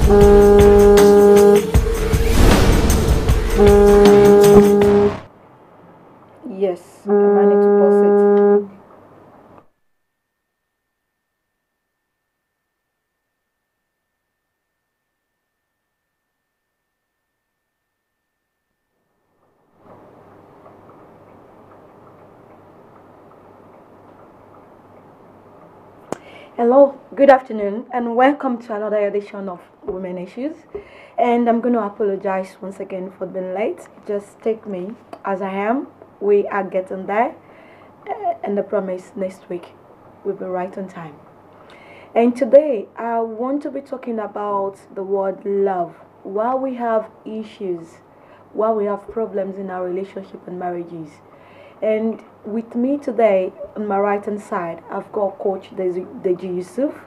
Yes, I might need to pause it. Hello, good afternoon, and welcome to another edition of Women Issues. And I'm going to apologize once again for being late. Just take me as I am. We are getting there, and I promise next week we'll be right on time. And today I want to be talking about the word love. While we have issues, while we have problems in our relationship and marriages, and with me today on my right hand side, I've got Coach Deji Yusuf.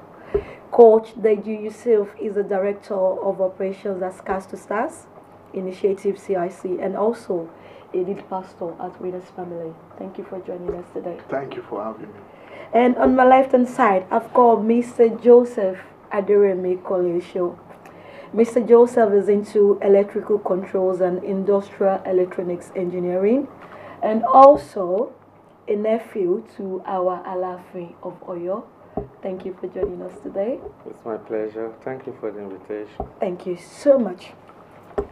Coach Deji Yusuf is the Director of Operations at Scars to Stars Initiative CIC and also a lead pastor at Winners Family. Thank you for joining us today. Thank you for having me. And on my left hand side, I've got Mr. Joseph Aderemi Koleoso. Mr. Joseph is into electrical controls and industrial electronics engineering, and also a nephew to our Alafi of Oyo. Thank you for joining us today. It's my pleasure. Thank you for the invitation. Thank you so much.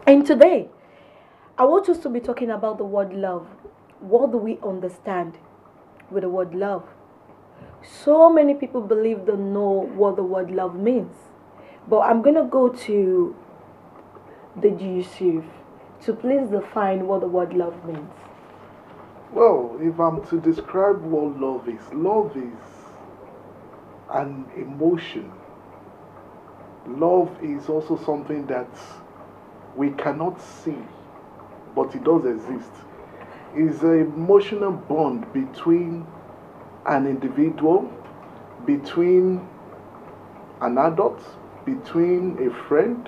And today, I want us to be talking about the word love. What do we understand with the word love? So many people believe they know what the word love means. But I'm going to go to Deji Yusuf to please define what the word love means. Well, if I'm to describe what love is an emotion. Love is also something that we cannot see, but it does exist. It's an emotional bond between an individual, between an adult, between a friend.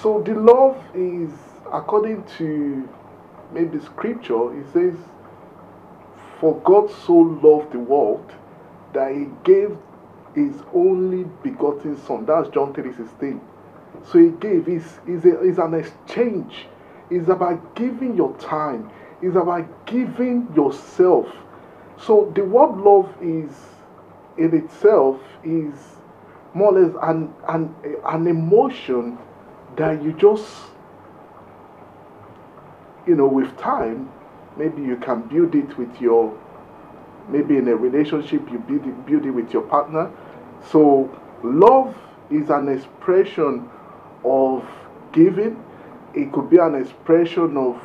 So the love is, according to maybe scripture, it says, for God so loved the world that he gave his only begotten son. That's John 3:16. So he gave, is an exchange. It's about giving your time. It's about giving yourself. So the word love is, in itself, is more or less an emotion that you just, with time, maybe you can build it with your, maybe in a relationship, you build it with your partner. So love is an expression of giving. It could be an expression of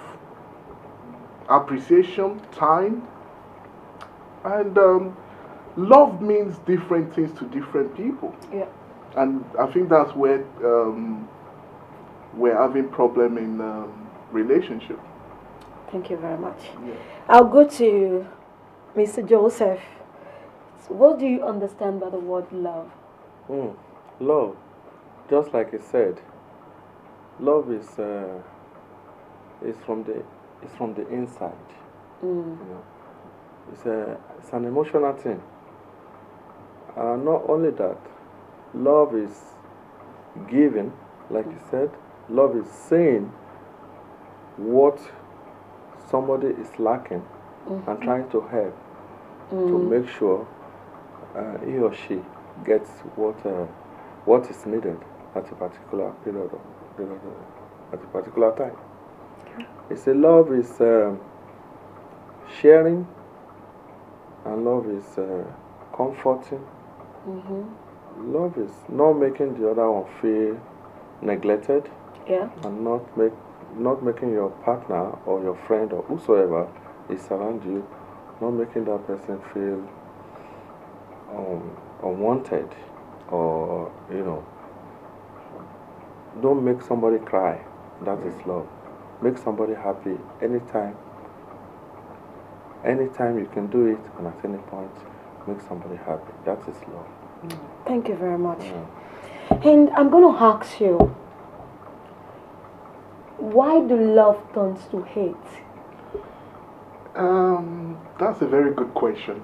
appreciation, time. And love means different things to different people. Yeah. And I think that's where we're having problem in relationship. Thank you very much. Yeah. I'll go to Mr. Joseph. So what do you understand by the word love? Love, just like it said, love is from the inside. You know, it's an emotional thing. Not only that, love is giving, like you said. Love is saying what somebody is lacking and trying to help to make sure he or she gets what is needed at a particular period at a particular time. It's a love is sharing, and love is comforting. Love is not making the other one feel neglected, and not making your partner or your friend or whosoever is around you, not making that person feel unwanted, or don't make somebody cry. That is love. Make somebody happy anytime you can do it, and at any point make somebody happy. That is love. Thank you very much. And I'm going to ask you, why do love turns to hate? That's a very good question.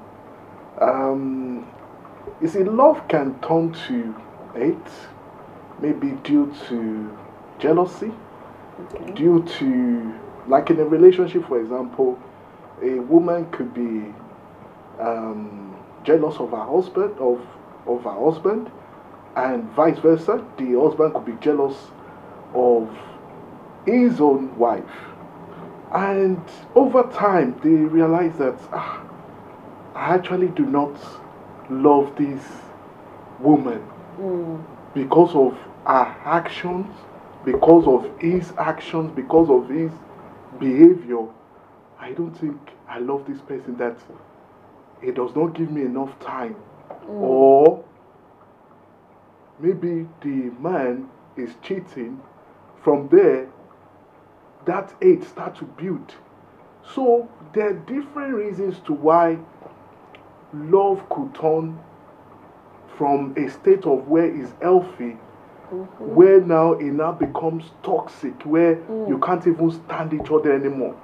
You see, love can turn to hate maybe due to jealousy, Okay. due to, like in a relationship, for example, a woman could be jealous of her husband, and vice versa. The husband could be jealous of his own wife, and over time they realize that I actually do not love this woman because of her actions, because of his actions, because of his behavior. I don't think I love this person, that he does not give me enough time. Or maybe the man is cheating. From there, that hate starts to build. So there are different reasons to why love could turn from a state of where it's healthy, where now it now becomes toxic, where you can't even stand each other anymore.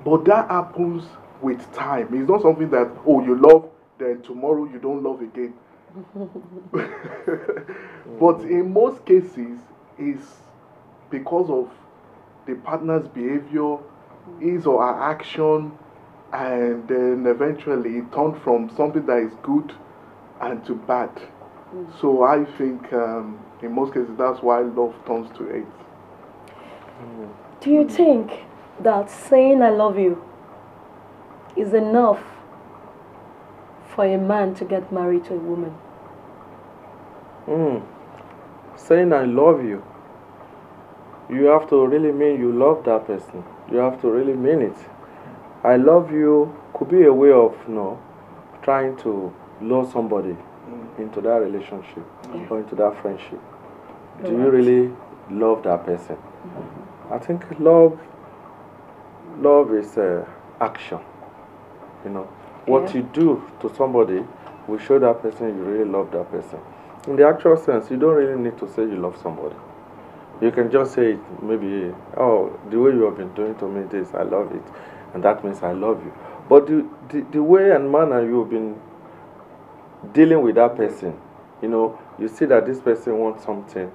But that happens with time. It's not something that, oh, you love, then tomorrow you don't love again. But in most cases, it's because of the partner's behavior, his or her action, and then eventually it turned from something that is good and to bad. So I think in most cases that's why love turns to hate. Do you think that saying I love you is enough for a man to get married to a woman? Saying I love you, you have to really mean you love that person. You have to really mean it. I love you could be a way of, trying to lure somebody into that relationship or into that friendship. Do you really love that person? I think love is action. What you do to somebody will show that person you really love that person. In the actual sense, you don't really need to say you love somebody. You can just say it, maybe, oh, the way you have been doing to me this, I love it. And that means I love you. But the way and manner you've been dealing with that person, you see that this person wants something,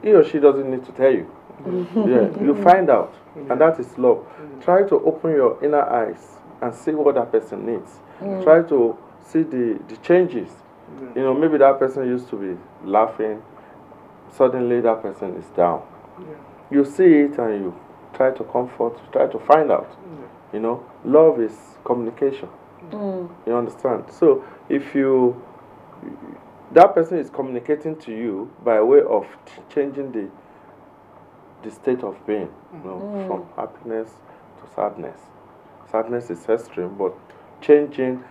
he or she doesn't need to tell you. You find out, and that is love. Try to open your inner eyes and see what that person needs. Try to see the changes. Maybe that person used to be laughing, suddenly that person is down. You see it and you try to comfort, try to find out. Love is communication. You understand? So if that person is communicating to you by way of changing the state of being, from happiness to sadness. Sadness is extreme, but changing,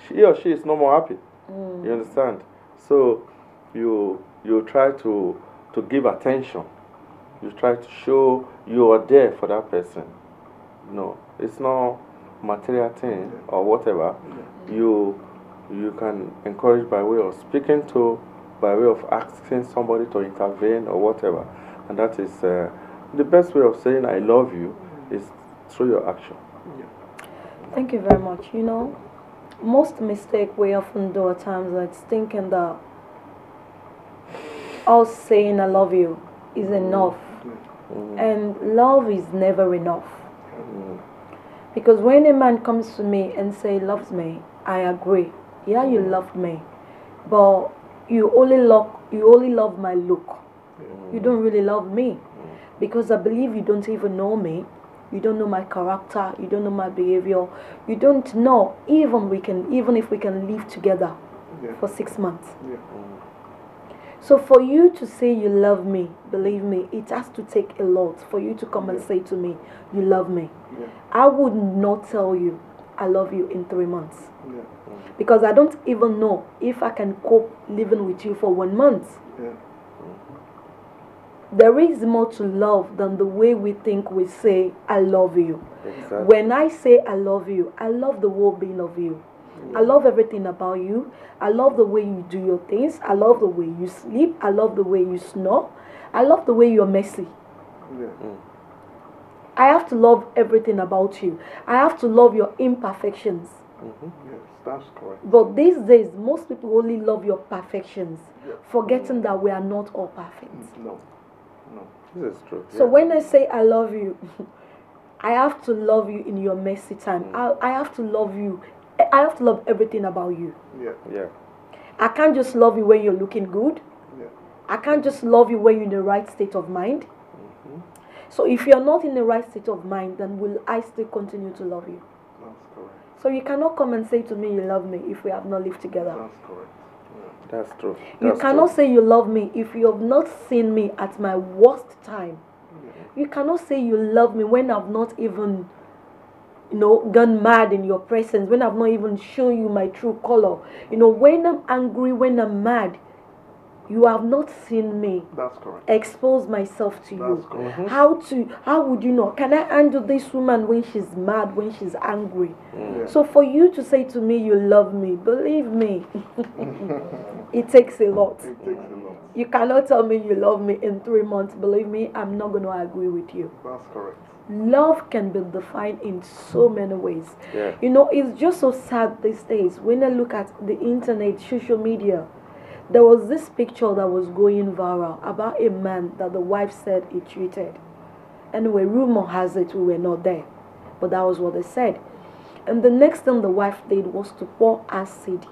he or she is no more happy. You understand? So you try to give attention. You try to show you are there for that person. It's not material thing or whatever. You can encourage by way of speaking to, by way of asking somebody to intervene or whatever. And that is the best way of saying I love you is through your action. Thank you very much. Most mistake we often do at times is thinking that us saying I love you is enough. And love is never enough. Because when a man comes to me and say he loves me, I agree. Yeah, you love me, but you only love my look. You don't really love me, because I believe you don't even know me. You don't know my character. You don't know my behavior. You don't know even if we can live together for 6 months. So for you to say you love me, believe me, it has to take a lot for you to come and say to me, you love me. I would not tell you I love you in 3 months. Because I don't even know if I can cope living with you for 1 month. There is more to love than the way we think we say I love you. Exactly. When I say I love you, I love the whole being of you. I love everything about you. I love the way you do your things. I love the way you sleep. I love the way you snore. I love the way you're messy. I have to love everything about you. I have to love your imperfections. Yes, that's correct. But these days, most people only love your perfections, Yeah. forgetting that we are not all perfect. No, no. This is true. So when I say I love you, I have to love you in your messy time. I have to love you. I have to love everything about you. Yeah. Yeah. I can't just love you when you're looking good. Yeah. I can't just love you when you're in the right state of mind. So if you're not in the right state of mind, then will I still continue to love you? That's correct. So you cannot come and say to me you love me if we have not lived together. That's correct. Yeah. That's true. You That's cannot true. say you love me if you have not seen me at my worst time. You cannot say you love me when I've not even, gone mad in your presence, when I've not even shown you my true color. When I'm angry, when I'm mad, you have not seen me That's correct. expose myself to you. That's correct. How would you know? Can I handle this woman when she's mad, when she's angry? Yeah. So for you to say to me you love me, believe me, it takes a lot. It takes a lot. You cannot tell me you love me in 3 months. Believe me, I'm not going to agree with you. That's correct. Love can be defined in so many ways. Yeah. It's just so sad these days when I look at the internet, social media. There was this picture that was going viral about a man that the wife said he cheated. Anyway, rumor has it we were not there, but that was what they said. And the next thing the wife did was to pour acid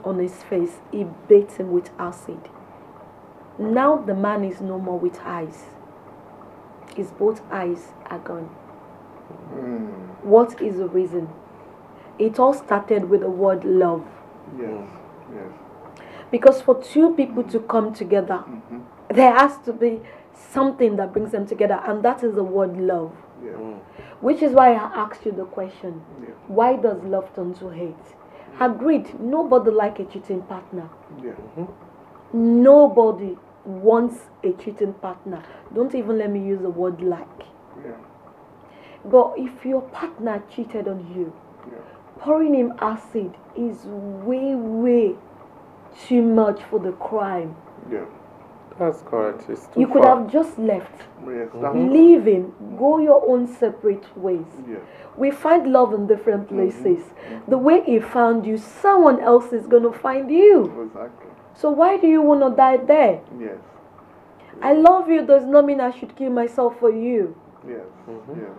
on his face. He beat him with acid. Now the man is no more with eyes. His both eyes are gone. What is the reason? It all started with the word love. Yes. Yes. Because for two people to come together, there has to be something that brings them together, and that is the word love. Yeah. Which is why I asked you the question, Yeah. why does love turn to hate? Agreed, nobody likes a cheating partner. Yeah. Nobody wants a cheating partner. Don't even let me use the word like. Yeah. But if your partner cheated on you, Yeah. pouring him acid is way, way too much for the crime. Yeah. That's correct. It's too You could far. have just left. Yes. That's Leave him. Go your own separate ways. Yeah. We find love in different places. The way he found you, someone else is going to find you. Exactly. So why do you want to die there? Yes. I love you does not mean I should kill myself for you. Yes. Yes.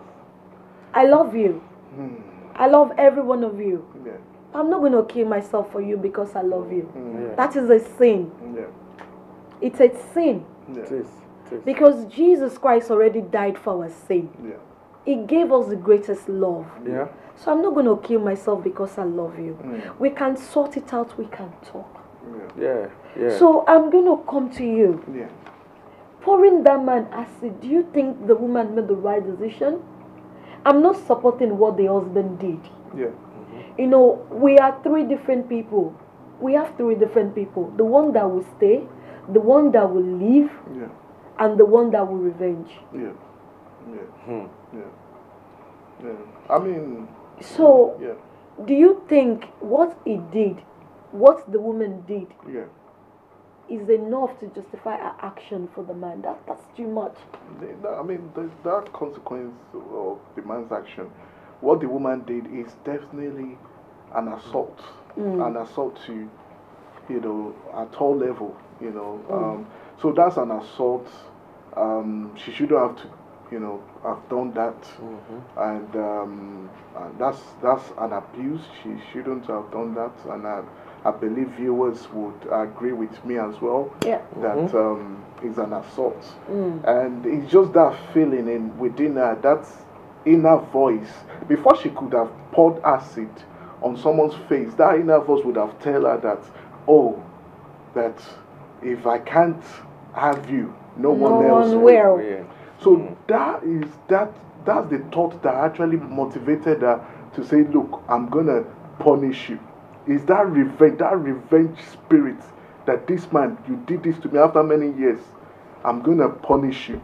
I love you. I love every one of you. Yeah. I'm not going to kill myself for you because I love you. Yeah. That is a sin. Yeah. It's a sin. Yeah. It is. It is. Because Jesus Christ already died for our sin. Yeah. He gave us the greatest love. Yeah. So I'm not going to kill myself because I love you. We can sort it out. We can talk. Yeah. Yeah. So I'm going to come to you. Yeah. Pouring that man acid, do you think the woman made the right decision? I'm not supporting what the husband did. Yeah. We are three different people. We have three different people. The one that will stay, the one that will leave, Yeah. and the one that will revenge. Yeah. Yeah. Yeah. Yeah. I mean. So, Yeah. do you think what he did, what the woman did, Yeah. is enough to justify her action for the man? That's too much. I mean, that consequence of the man's action. What the woman did is definitely an assault. An assault to, at all level. So that's an assault. She shouldn't have to, have done that. And that's an abuse. She shouldn't have done that. And I believe viewers would agree with me as well. Yeah. That is an assault. And it's just that feeling within her, that inner voice. Before she could have poured acid on someone's face, that inner voice would have told her that, that if I can't have you, no one else will. Yeah. So that's the thought that actually motivated her to say, look, I'm gonna punish you. Is that revenge spirit that this man, you did this to me after many years, I'm gonna punish you.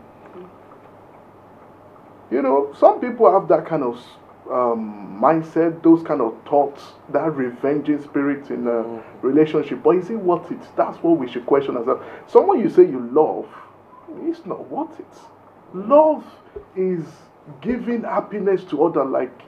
Some people have that kind of mindset, those kind of thoughts, that revenging spirit in a relationship. But is it worth it? That's what we should question ourselves. Someone you say you love, it's not worth it. Love is giving happiness to others, like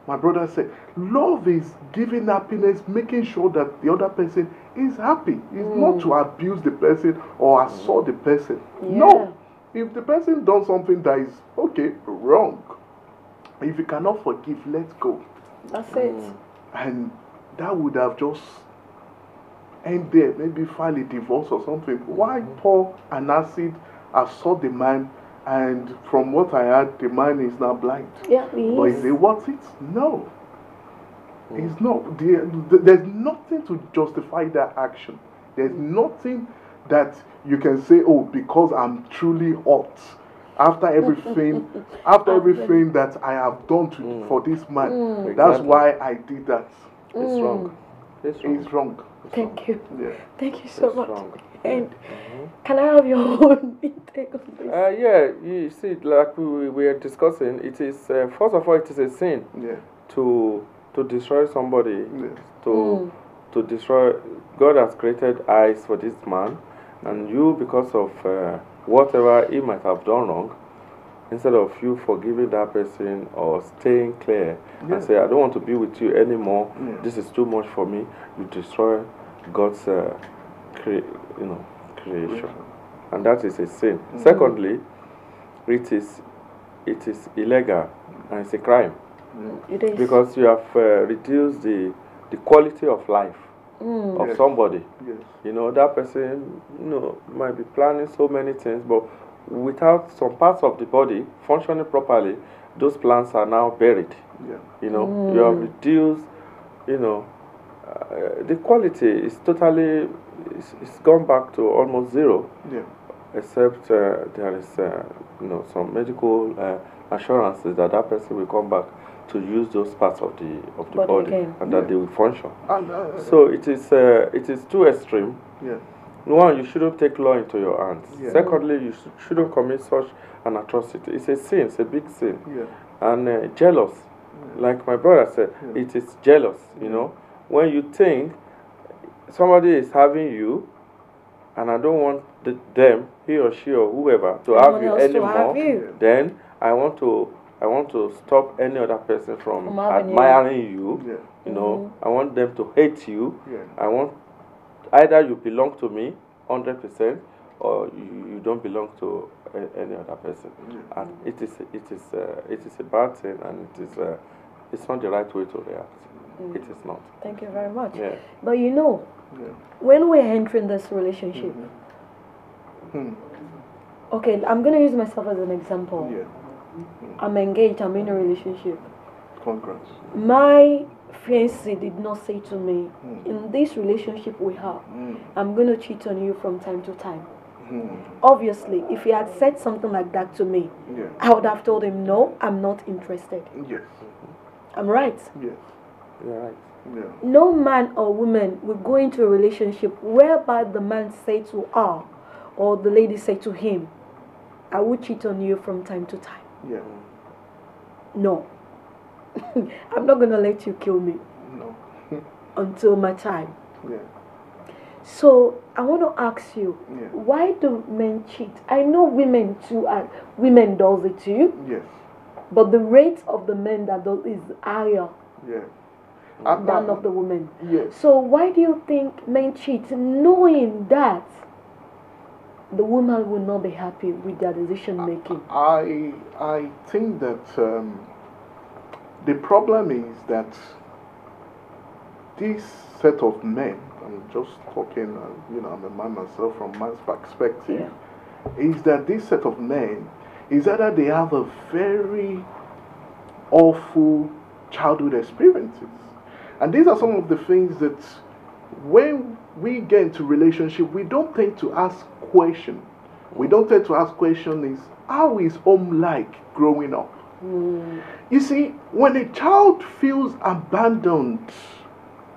My brother said, love is giving happiness, making sure that the other person is happy. It's not to abuse the person or assault the person. Yeah. No. If the person does something that is, okay, wrong, if you cannot forgive, let go. That's it. And that would have just ended, maybe file a divorce or something. Why pour an acid, assault the man, and from what I heard, the man is now blind? Yeah, he But is. is it worth it? No. It's not. There's nothing to justify that action. There's nothing that you can say, oh, because I'm truly hot. After everything, everything that I have done for this man, that's why I did that. It's wrong. It's wrong. Thank you. Yeah. Thank you so It's much. wrong. And can I have your own take on this? Yeah, you see, like we were discussing, it is first of all, it is a sin Yeah. to destroy somebody, Yes. to destroy. God has created eyes for this man, and you, because of whatever he might have done wrong, instead of you forgiving that person or staying clear Yeah. and say, I don't want to be with you anymore, Yeah. this is too much for me, you destroy God's creation. And that is a sin. Secondly, it is illegal and it's a crime. It is. Because you have reduced the quality of life of Yes. somebody. Yes. You know, that person, might be planning so many things, but without some parts of the body functioning properly, those plans are now buried. Yeah. You have reduced, the quality is totally, it's gone back to almost zero, Yeah. except there is, some medical assurances that that person will come back to use those parts of the body again. and that they will function. And, So it is too extreme. yeah. One, you shouldn't take law into your hands. Yeah. Secondly, you shouldn't commit such an atrocity. It's a sin. It's a big sin. Yeah. And jealous, like my brother said, Yeah. it is jealous. When you think somebody is having you, and I don't want them, he or she or whoever, to have you else to anymore, have you. then I want to stop any other person from having you. admiring you. Yeah. I want them to hate you. Yeah. I want either you belong to me 100% or you don't belong to any other person. Yeah. And it is a bad thing, and it's not the right way to react. It is not. Thank you very much. Yeah. But Yeah. when we're entering this relationship, okay, I'm going to use myself as an example. Yeah. I'm engaged, I'm in a relationship. Congrats. My fiancé did not say to me, in this relationship we have, I'm going to cheat on you from time to time. Obviously, if he had said something like that to me, Yeah. I would have told him, no, I'm not interested. Yes. I'm right. Yes. You're right. Yeah. No man or woman will go into a relationship whereby the man say to her or the lady say to him, I will cheat on you from time to time. Yeah. No. I'm not going to let you kill me No. until my time. Yeah. So I want to ask you, Yeah. why do men cheat? I know women too, and women does it too, Yes. but the rate of the men that does is higher Yeah. than of the women. Yes. So why do you think men cheat, knowing that the woman will not be happy with their decision making? I think that the problem is that this set of men, I'm just talking, I'm a man myself from man's perspective, is that this set of men is either they have a very awful childhood experiences. And these are some of the things that when we get into relationship, we don't tend to ask questions. We don't tend to ask questions is, how is home like growing up? You see, when a child feels abandoned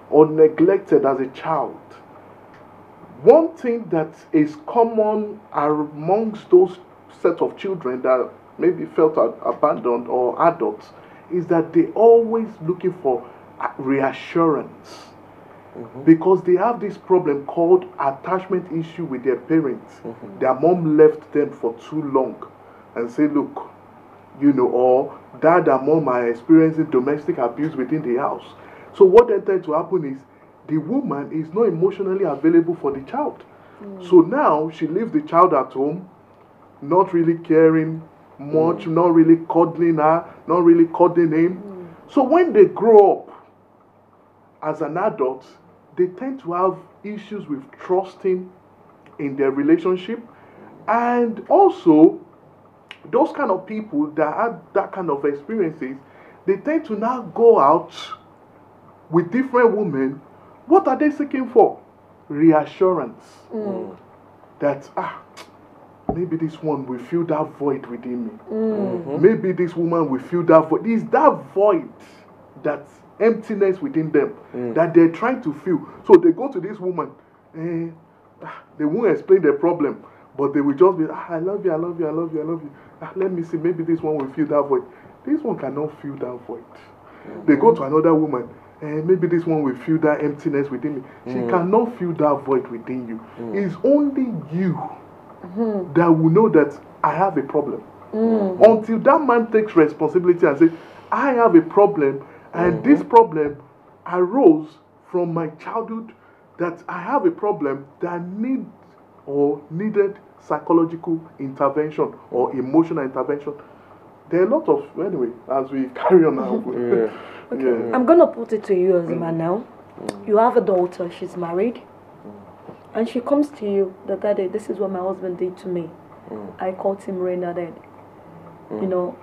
or neglected as a child, one thing that is common amongst those set of children that maybe felt abandoned or adults is that they always looking for reassurance. Because they have this problem called attachment issue with their parents. Their mom left them for too long and say, look, you know, or dad and mom are experiencing domestic abuse within the house. So what then tends to happen is the woman is not emotionally available for the child. So now she leaves the child at home, not really caring much, not really cuddling her, not really cuddling him. So when they grow up as an adult, they tend to have issues with trusting in their relationship. And also, those kind of people that have that kind of experiences, they tend to now go out with different women. What are they seeking for? Reassurance. That, maybe this one will fill that void within me. Maybe this woman will fill that void. It's that void, that emptiness within them that they're trying to fill. So they go to this woman, they won't explain their problem, but they will just be, I love you, I love you, I love you, I love you. Let me see, maybe this one will fill that void. This one cannot fill that void. They go to another woman, maybe this one will fill that emptiness within me. She cannot fill that void within you. It's only you that will know that I have a problem. Until that man takes responsibility and says, I have a problem, and this problem arose from my childhood, that I have a problem that needed psychological intervention or emotional intervention. There are a lot of, anyway, as we carry on now. Okay. I'm going to put it to you as a man now. You have a daughter, she's married, and she comes to you that day, this is what my husband did to me. I caught him red-handed. You know,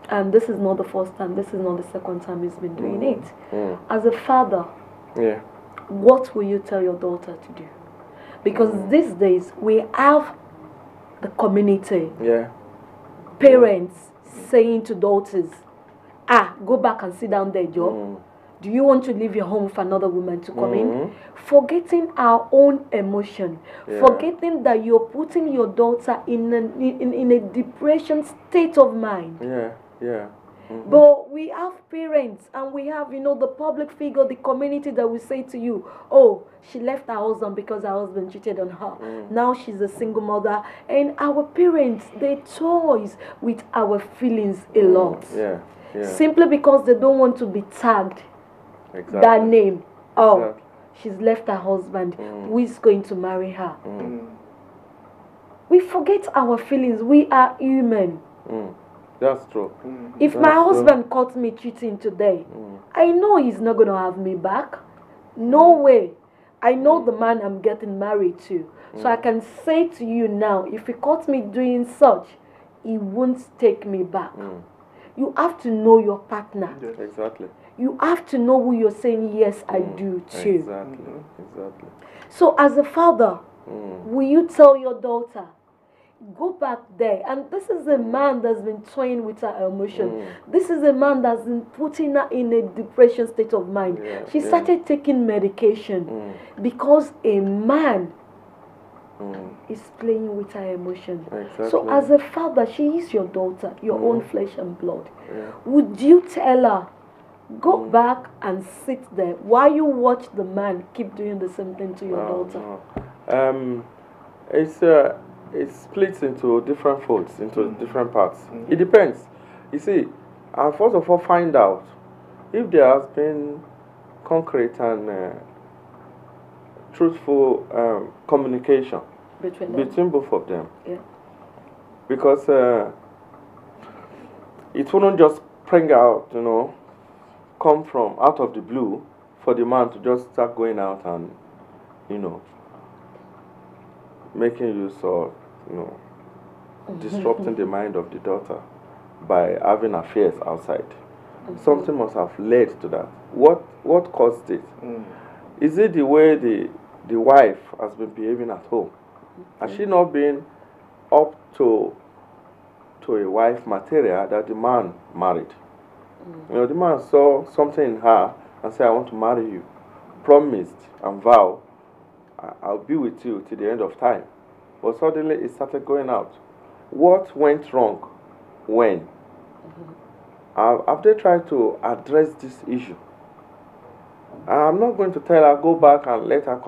and this is not the first time, this is not the second time he's been doing it. As a father, what will you tell your daughter to do? Because these days we have the community, parents saying to daughters, go back and sit down there, Joe. Do you want to leave your home for another woman to come in? Forgetting our own emotion, forgetting that you're putting your daughter in a depression state of mind. But we have parents and we have, you know, the public figure, the community that will say to you, oh, she left her husband because her husband cheated on her. Now she's a single mother. And our parents, they toys with our feelings a lot. Simply because they don't want to be tagged that name. Oh, she's left her husband. Who is going to marry her? We forget our feelings. We are human. That's true. If my husband caught me cheating today, I know he's not going to have me back. No way. I know the man I'm getting married to. So I can say to you now, if he caught me doing such, he won't take me back. You have to know your partner. Exactly. You have to know who you're saying, yes, I do too. Exactly. So as a father, will you tell your daughter, go back there? And this is a man that's been toying with her emotion. This is a man that's been putting her in a depression state of mind. She started taking medication because a man is playing with her emotion. So as a father, she is your daughter, your own flesh and blood. Would you tell her, go back and sit there while you watch the man keep doing the same thing to your daughter? It splits into different folds, into different parts. It depends. You see, first of all, find out if there has been concrete and truthful communication between both of them. Because it wouldn't just spring out, you know, come from out of the blue for the man to just start going out and, you know, making use of, you know, disrupting the mind of the daughter by having affairs outside. Something must have led to that. What caused it? Is it the way the wife has been behaving at home? Has she not been up to a wife material that the man married? You know, the man saw something in her and said, I want to marry you. Promised and vowed, I'll be with you till the end of time. But suddenly it started going out. What went wrong? When? Have they tried to address this issue? I'm not going to tell her, go back and let him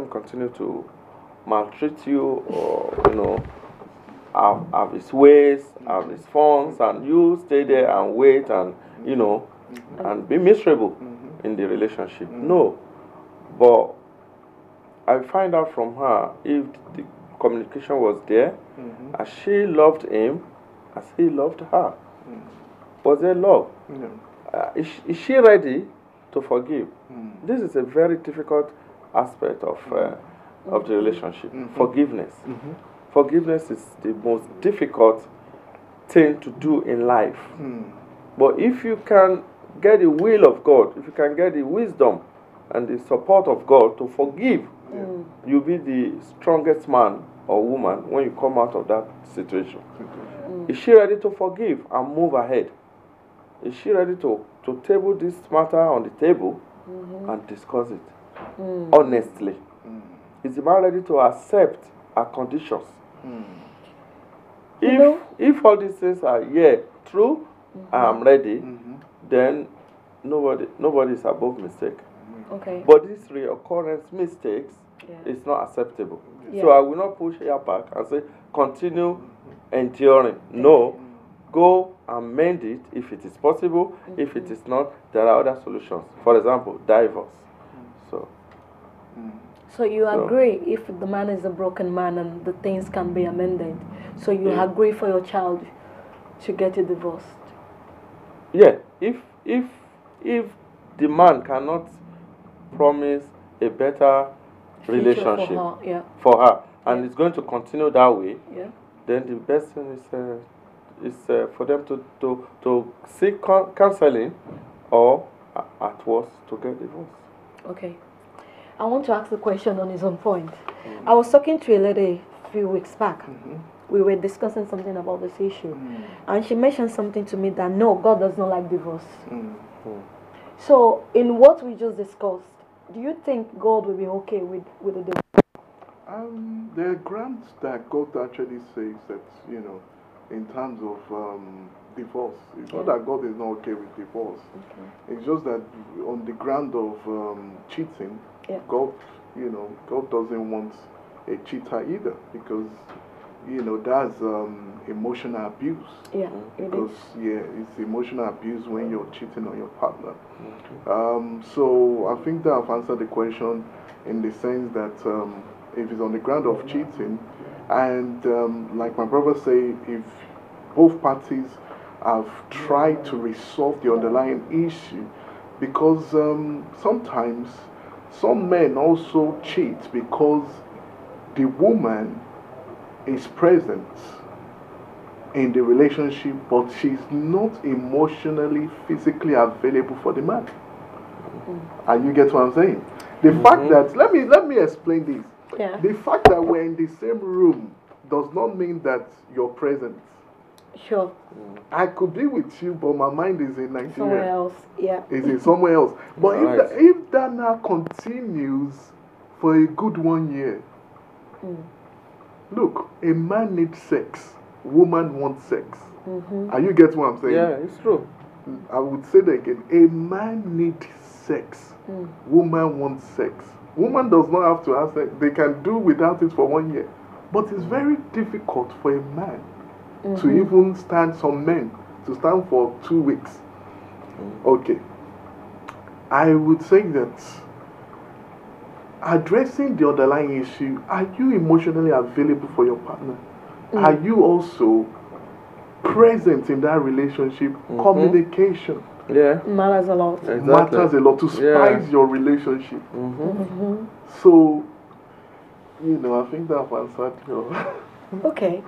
continue to maltreat you or, you know, have his ways, have his funds, and you stay there and wait and, you know, and be miserable in the relationship. No. But I find out from her if the communication was there, as she loved him, as he loved her. Was there love? Is she ready to forgive? This is a very difficult aspect of the relationship. Forgiveness. Forgiveness is the most difficult thing to do in life. But if you can get the will of God, if you can get the wisdom and the support of God to forgive, you'll be the strongest man or woman when you come out of that situation. Is she ready to forgive and move ahead? Is she ready to table this matter on the table and discuss it honestly? Is the man ready to accept her conditions? If all these things are true, I am ready, then nobody is above mistake. Okay. But this reoccurrence mistakes is not acceptable. So I will not push her back and say continue enduring. No, go and mend it if it is possible. If it is not, there are other solutions. For example, divorce. So you agree if the man is a broken man and the things can be amended. So you agree for your child to get it divorced. Yeah, if the man cannot promise a better relationship for her, and it's going to continue that way, then the best thing is for them to seek counseling or at worst to get divorced. Okay. I want to ask the question on his own point. I was talking to a lady a few weeks back. We were discussing something about this issue. And she mentioned something to me that no, God does not like divorce. So in what we just discussed, do you think God will be okay with the divorce? There are grounds that God actually says that, you know, in terms of divorce. It's not that God is not okay with divorce. It's just that on the ground of cheating, God doesn't want a cheater either, because, you know, that's emotional abuse. Because it's emotional abuse when you're cheating on your partner. So I think that I've answered the question in the sense that if it's on the ground of cheating, and like my brother say, if both parties have tried to resolve the underlying issue, because sometimes some men also cheat because the woman is present in the relationship, but she's not emotionally, physically available for the man. And you get what I'm saying? The fact that, let me explain this. The fact that we're in the same room does not mean that you're present. Sure. I could be with you, but my mind is in Nigeria. Somewhere else, Is in somewhere else. But if that now continues for a good 1 year, look, a man needs sex, woman wants sex. And you get what I'm saying? Yeah, it's true. I would say that again. A man needs sex, woman wants sex. Woman does not have to have sex. They can do without it for 1 year. But it's very difficult for a man to even stand, some men to stand for 2 weeks. Okay. I would say that addressing the underlying issue, are you emotionally available for your partner? Are you also present in that relationship? Communication matters a lot. matters a lot to spice your relationship. So, you know, I think that I've answered your... Okay.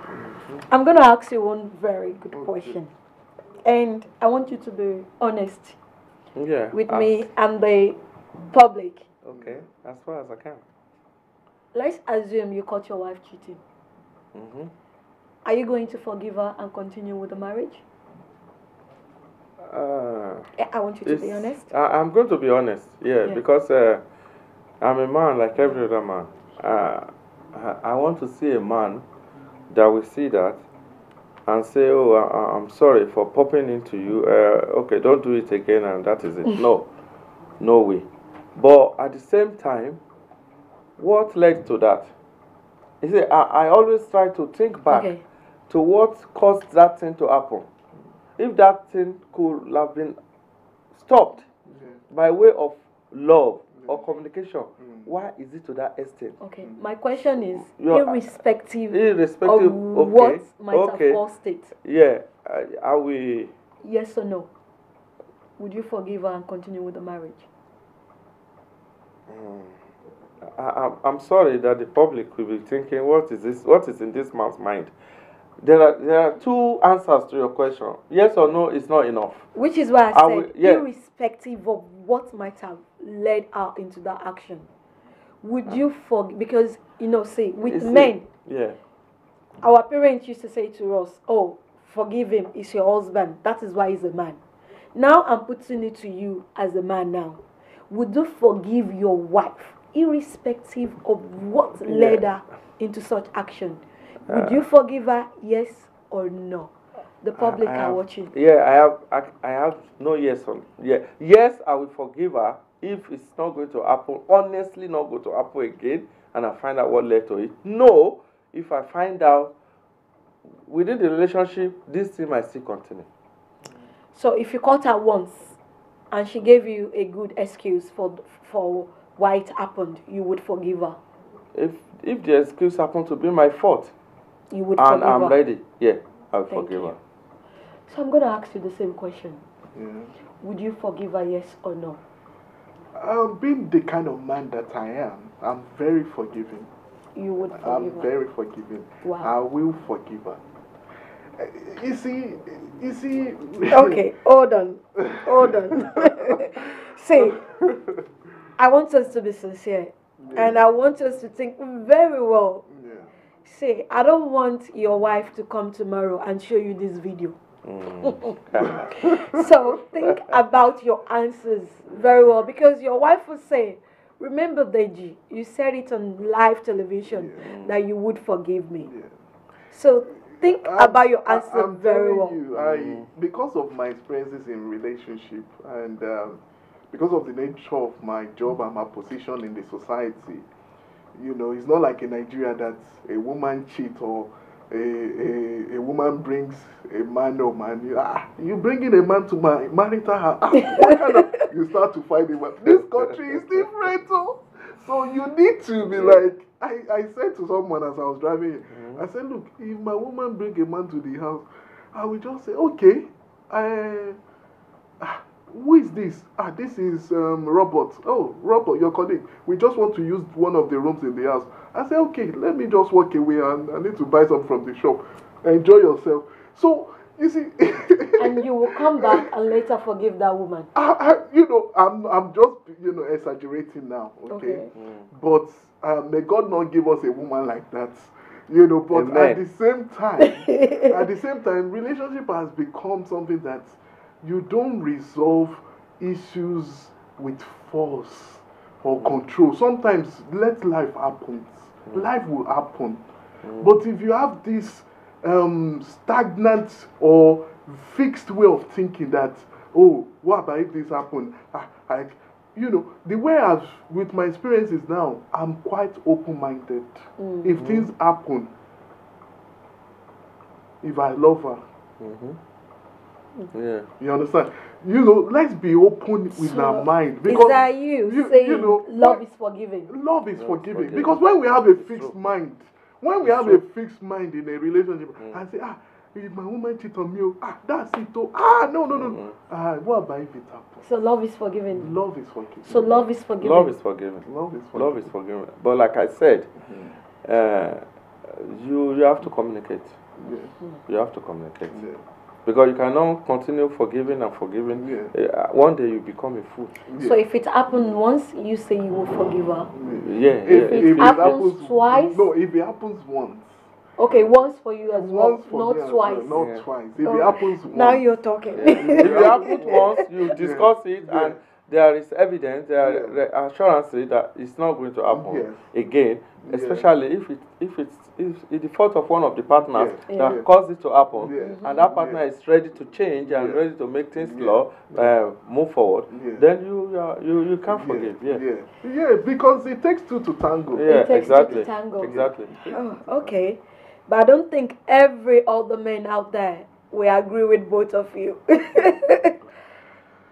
I'm going to ask you one very good question. And I want you to be honest with me and the public. Okay, as far as I can. Let's assume you caught your wife cheating. Are you going to forgive her and continue with the marriage? I want you to be honest. I'm going to be honest, because I'm a man like every other man. I want to see a man that will see that and say, oh, I'm sorry for popping into you. Okay, don't do it again, and that is it. No way. But at the same time, what led to that? You see, I always try to think back to what caused that thing to happen. If that thing could have been stopped by way of love or communication, why is it to that extent? Okay, my question is irrespective of what might have caused it. Yeah, are we? Yes or no? Would you forgive her and continue with the marriage? I'm sorry that the public will be thinking, what is this? What is in this man's mind? There are two answers to your question. Yes or no is not enough. Which is why I said, irrespective of what might have led her into that action, would you forgive? Because, you know, see, with men, our parents used to say to us, oh, forgive him, he's your husband. That is why he's a man. Now I'm putting it to you as a man now. Would you forgive your wife, irrespective of what led her into such action? Would you forgive her, yes or no? The public are watching. Yeah, I have no yes on. Yeah, yes, I will forgive her if it's not going to happen. Honestly, not going to happen again, and I find out what led to it. No, if I find out within the relationship, this thing might still continue. So if you caught her once, and she gave you a good excuse for why it happened, you would forgive her. If the excuse happened to be my fault, you would forgive her. And I'm ready, yeah, I'll forgive her. So I'm going to ask you the same question. Yeah. Would you forgive her, yes or no? Being the kind of man that I am, I'm very forgiving. You would forgive her? I'm very forgiving. Wow. I will forgive her. You see. Okay, hold on. See, I want us to be sincere, and I want us to think very well. Yeah. See, I don't want your wife to come tomorrow and show you this video. So think about your answers very well, because your wife will say, remember, Deji, you said it on live television that you would forgive me. Yeah. So think about your answer very well. Because of my experiences in relationship and because of the nature of my job and my position in the society, you know, it's not like in Nigeria that a woman cheats or a woman brings a man or man. You bringing a man to my marital house. What kind of, you start to fight him. This country is different. So you need to be like, I said to someone as I was driving, I said, look, if my woman bring a man to the house, I will just say, okay, who is this? This is Robert. Oh, Robert, your colleague. We just want to use one of the rooms in the house. I said, okay, let me just walk away and I need to buy some from the shop. Enjoy yourself. So, you see. And you will come back and later forgive that woman. You know, I'm just, you know, exaggerating now, okay? But may God not give us a woman like that. You know, but Amen. at the same time, relationship has become something that you don't resolve issues with force or control. Sometimes let life happen. Life will happen. But if you have this stagnant or fixed way of thinking that, oh, what about if this happened? You know, the way with my experiences now, I'm quite open-minded. If things happen, if I love her, yeah, you understand? You know, let's be open with our mind. Because is that you saying, you know, love is forgiving? Love is forgiving. Because when we have a fixed mind, a fixed mind in a relationship, I say, if my woman cheat on me, that's it. No. What about if it happens? So love is forgiving. Love is forgiving. So love is forgiving. Love is forgiving. Love is forgiving. But like I said, you have to communicate. You have to communicate. Because you cannot continue forgiving and forgiving. One day you become a fool. So if it happened once, you say you will forgive her. If it happens twice. No, if it happens once. Okay, once for you as well, not twice. Not twice. If it happens once. Now you're talking. If it happens once, you discuss it and there is evidence, there are assurances that it's not going to happen again. Especially if it's the fault of one of the partners that caused it to happen, and that partner is ready to change and ready to make things move forward, then you can forgive. Yeah, because it takes two to tango. Yeah, it takes exactly. two to tango. Exactly. Oh, okay. But I don't think every other man out there will agree with both of you.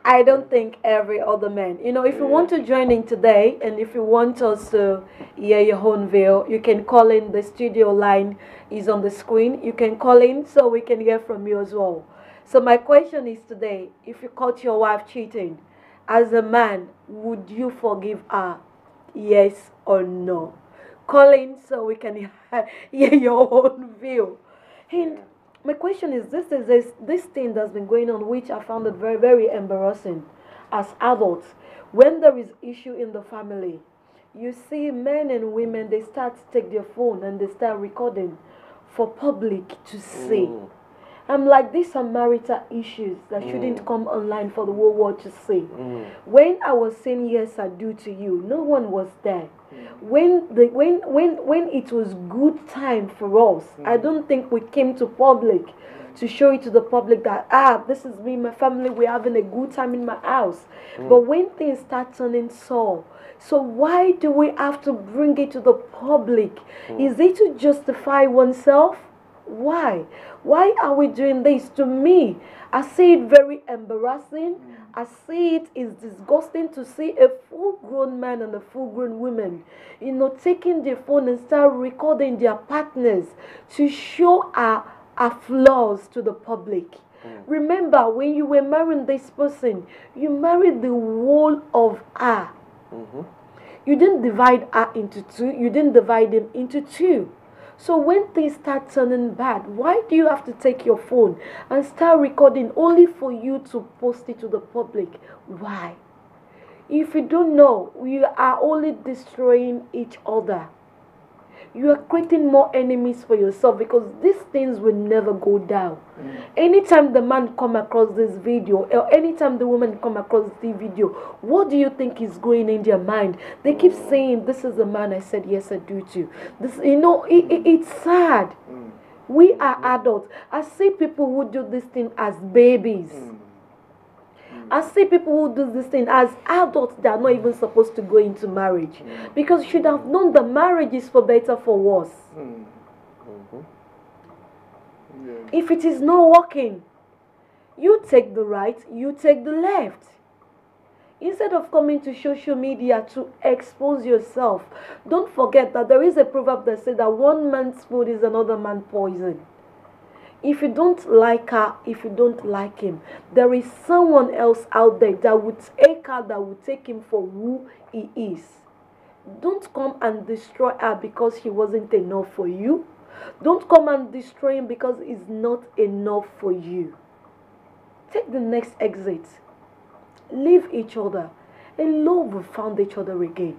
I don't think every other man. You know, if you want to join in today and if you want us to hear your own view, you can call in. The studio line is on the screen. You can call in so we can hear from you as well. So my question is today, if you caught your wife cheating, as a man, would you forgive her? Yes or no? Call in so we can hear your own view. And my question is, this thing that's been going on, which I found it very, very embarrassing as adults. When there is issue in the family, you see men and women, they start to take their phone and they start recording for public to see. I'm like, these are marital issues that shouldn't come online for the whole world to see. When I was saying yes I do to you, no one was there. When it was good time for us, I don't think we came to public to show it to the public that this is me, my family, we're having a good time in my house. But when things start turning so why do we have to bring it to the public? Is it to justify oneself? Why? Why are we doing this? To me, I see it very embarrassing. I see it is disgusting to see a full-grown man and a full-grown woman, you know, taking their phone and start recording their partners to show our flaws to the public. Remember, when you were marrying this person, you married the whole of her. You didn't divide her into two. You didn't divide him into two. So when things start turning bad, why do you have to take your phone and start recording only for you to post it to the public? Why? If you don't know, you are only destroying each other. You are creating more enemies for yourself because these things will never go down. Anytime the man come across this video or anytime the woman come across the video, what do you think is going in their mind? They keep saying, this is the man I said yes I do to. This, you know, it's sad. We are adults. I see people who do this thing as babies. I see people who do this thing as adults that are not even supposed to go into marriage. Because you should have known the marriage is for better, for worse. If it is not working, you take the right, you take the left. Instead of coming to social media to expose yourself, don't forget that there is a proverb that says that one man's food is another man's poison. If you don't like her, if you don't like him, there is someone else out there that would take her, that would take him for who he is. Don't come and destroy her because he wasn't enough for you. Don't come and destroy him because he's not enough for you. Take the next exit. Leave each other. And love will find each other again.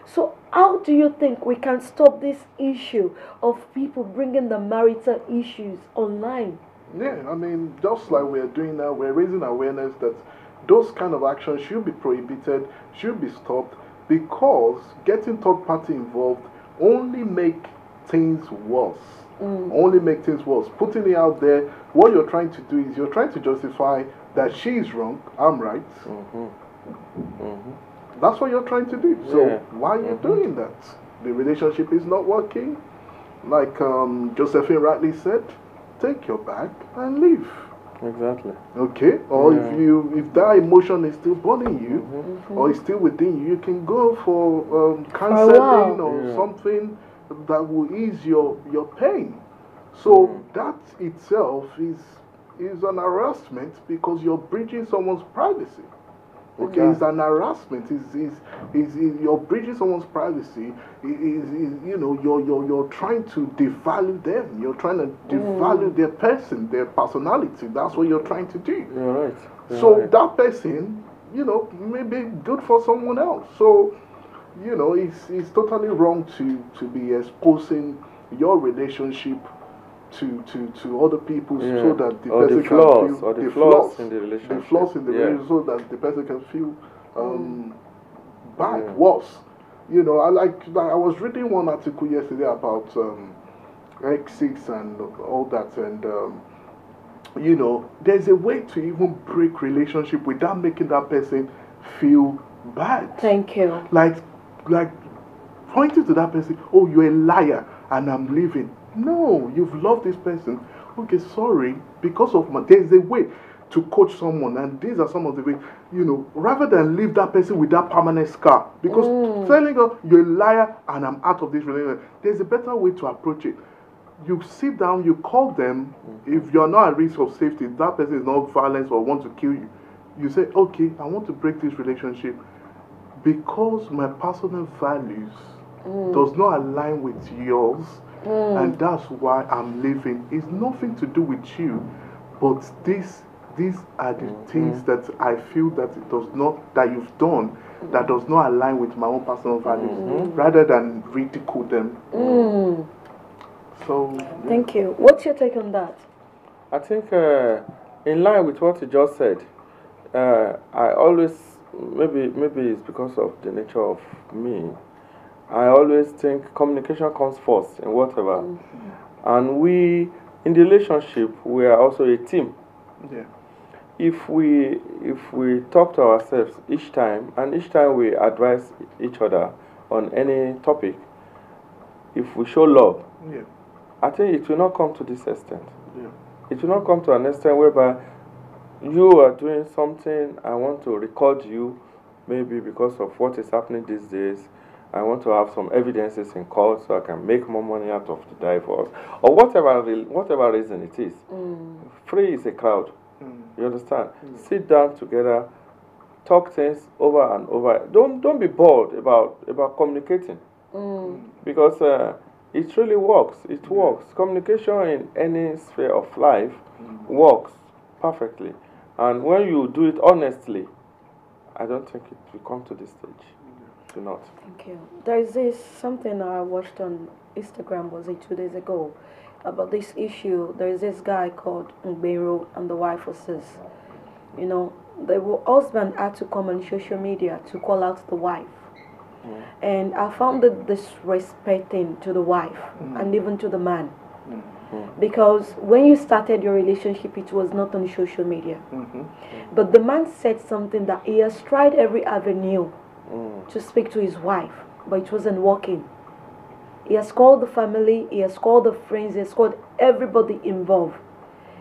So how do you think we can stop this issue of people bringing the marital issues online? Yeah, I mean, just like we're doing now, we're raising awareness that those kind of actions should be prohibited, should be stopped, because getting third party involved only make things worse. Only make things worse. Putting it out there, what you're trying to do is you're trying to justify that she's wrong, I'm right. That's what you're trying to do. So why are you doing that? The relationship is not working. Like Josephine rightly said, take your bag and leave. Exactly. Okay? Or if that emotion is still burning you, or is still within you, you can go for counseling or something that will ease your pain. So that itself is an harassment because you're breaching someone's privacy. Okay, it's an harassment. You're breaching someone's privacy. You know, you're trying to devalue them. You're trying to devalue their person, their personality. That's what you're trying to do. You're right. So that person, you know, may be good for someone else. So, you know, it's totally wrong to be exposing your relationship to other people so that the person can feel the flaws in the relationship. The flaws in the relationship so that the person can feel bad, worse. You know, I was reading one article yesterday about X6 and all that, and you know, there's a way to even break relationship without making that person feel bad. Thank you. Like pointing to that person, oh, you're a liar and I'm leaving. No, you've loved this person. Okay, sorry, because of my. There's a way to coach someone, and these are some of the ways. Rather than leave that person with that permanent scar, because telling her you're a liar and I'm out of this relationship, there's a better way to approach it. You sit down, you call them. If you're not at risk of safety, if that person is not violent or want to kill you, you say, okay, I want to break this relationship because my personal values does not align with yours, and that's why I'm leaving. It's nothing to do with you, but these are the things that I feel that it does not, that you've done, that does not align with my own personal values, rather than ridicule them. So yeah. Thank you. What's your take on that? I think in line with what you just said, I always, maybe it's because of the nature of me, I always think communication comes first in whatever. And we, in the relationship, we are also a team. Yeah. If we talk to ourselves each time, and each time we advise each other on any topic, if we show love, Yeah. I think it will not come to this extent. Yeah. It will not come to an extent whereby you are doing something, I want to record you, maybe because of what is happening these days. I want to have some evidences in court so I can make more money out of the divorce, or whatever reason it is. Free is a crowd. You understand? Sit down together, talk things over and over. Don't be bored about communicating, because it really works. It works. Communication in any sphere of life works perfectly, and when you do it honestly, I don't think it will come to this stage. Do not. Thank you. There is something I watched on Instagram, was it 2 days ago, about this issue. There is this guy called Ngr, and the wife was this. The husband had to come on social media to call out the wife. And I found it disrespecting to the wife and even to the man. Because when you started your relationship, it was not on social media. But the man said something that he has tried every avenue to speak to his wife, but it wasn't working. He has called the family, he has called the friends, he has called everybody involved,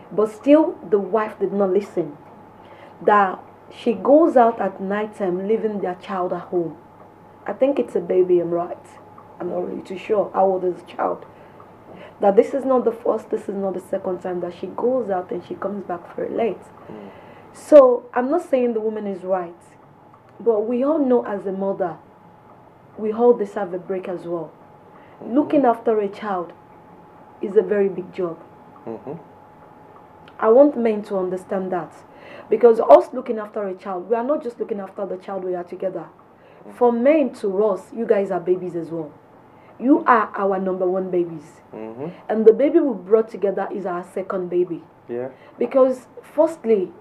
but still the wife did not listen. That she goes out at night time leaving their child at home. I think it's a baby, I'm right. I'm not really too sure how old is the child. That this is not the first, this is not the second time that she goes out and she comes back very late. So I'm not saying the woman is right, but we all know as a mother, we all deserve a break as well. Looking after a child is a very big job. I want men to understand that. Because us looking after a child, we are not just looking after the child we are together. For men, to us, you guys are babies as well. You are our number one babies. And the baby we brought together is our second baby. Yeah. Because firstly,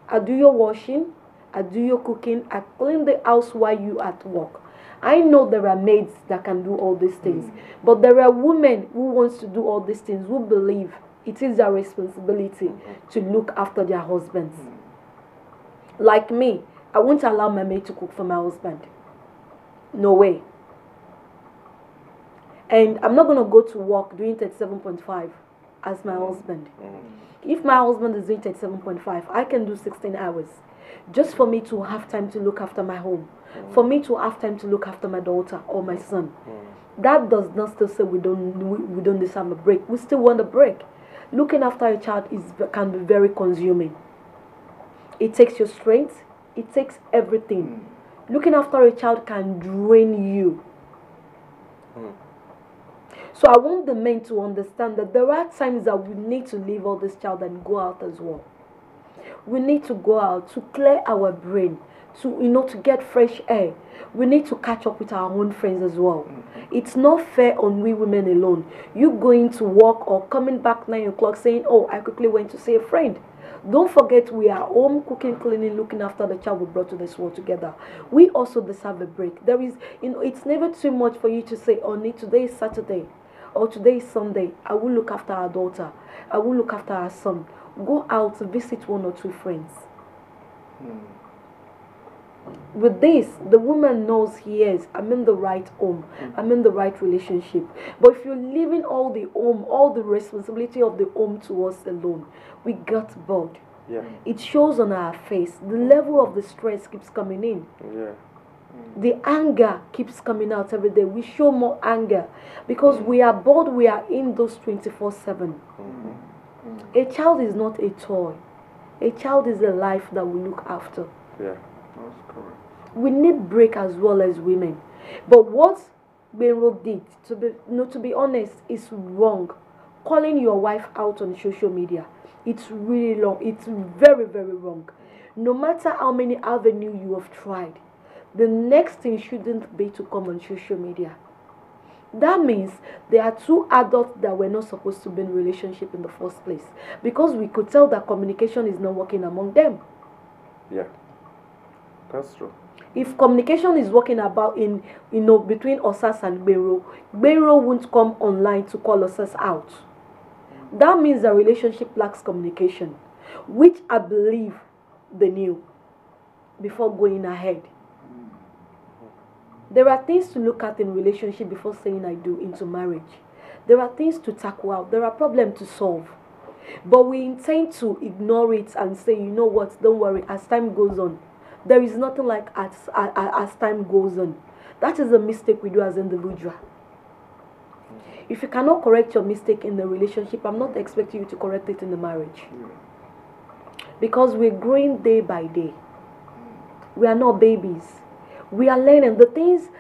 I do your washing, I do your cooking, I clean the house while you at work. I know there are maids that can do all these things, but there are women who wants to do all these things, who believe it is their responsibility to look after their husbands. Like me, I won't allow my maid to cook for my husband. No way. And I'm not going to go to work doing 37.5 as my husband. If my husband is doing 37.5, I can do 16 hours. Just for me to have time to look after my home. For me to have time to look after my daughter or my son. That does not still say we don't deserve a break. We still want a break. Looking after a child can be very consuming. It takes your strength. It takes everything. Looking after a child can drain you. So I want the men to understand that there are times that we need to leave all this child and go out as well. We need to go out to clear our brain, to get fresh air. We need to catch up with our own friends as well. It's not fair on we women alone. You going to work or coming back 9 o'clock saying, oh, I quickly went to see a friend. Don't forget we are home, cooking, cleaning, looking after the child we brought to this world together. We also deserve a break. There is, it's never too much for you to say, oh, today is Saturday or today is Sunday. I will look after our daughter. I will look after our son. Go out to visit 1 or 2 friends. with this, the woman knows, yes, I'm in the right home, I'm in the right relationship. But if you're leaving all the home, all the responsibility of the home to us alone, we got bored. Yeah. It shows on our face. The level of the stress keeps coming in. Yeah. The anger keeps coming out every day. We show more anger because we are bored. We are in those 24/7. A child is not a toy. A child is a life that we look after. Yeah. That's correct. We need break as well as women. But what Benro did, to be honest, is wrong. Calling your wife out on social media, it's really wrong. It's very, very wrong. No matter how many avenues you have tried, the next thing shouldn't be to come on social media. That means there are two adults that were not supposed to be in a relationship in the first place, because we could tell that communication is not working among them. Yeah. That's true. If communication is working about between Osas and Benro won't come online to call Osas out. That means the relationship lacks communication, which I believe they knew before going ahead. There are things to look at in relationship before saying I do into marriage. There are things to tackle out. There are problems to solve. But we intend to ignore it and say, you know what, don't worry, as time goes on. There is nothing like as time goes on. That is a mistake we do as individuals. If you cannot correct your mistake in the relationship, I'm not expecting you to correct it in the marriage. Because we're growing day by day. We are not babies. We are learning. The things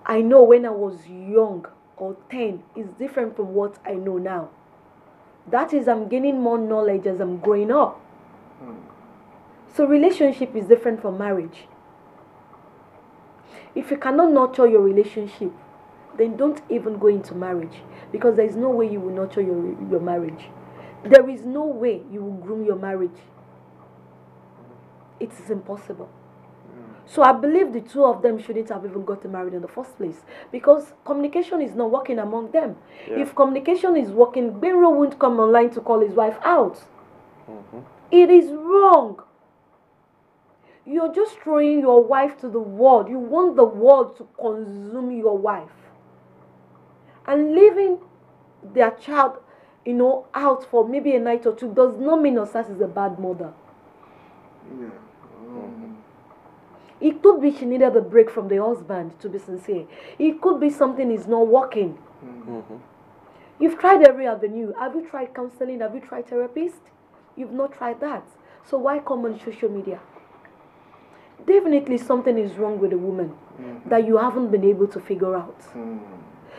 I know when I was young or 10 is different from what I know now. That is, I'm gaining more knowledge as I'm growing up. So relationship is different from marriage. If you cannot nurture your relationship, then don't even go into marriage, because there is no way you will nurture your marriage. There is no way you will groom your marriage. It is impossible. So I believe the two of them shouldn't have even gotten married in the first place, because communication is not working among them. Yeah. If communication is working, Benro won't come online to call his wife out. It is wrong. You're just throwing your wife to the world. You want the world to consume your wife. And leaving their child, out for maybe a night or two does not mean Osas is a bad mother. Yeah. It could be she needed a break from the husband, to be sincere. It could be something is not working. You've tried every avenue. Have you tried counseling? Have you tried therapist? You've not tried that. So why come on social media? Definitely something is wrong with the woman that you haven't been able to figure out.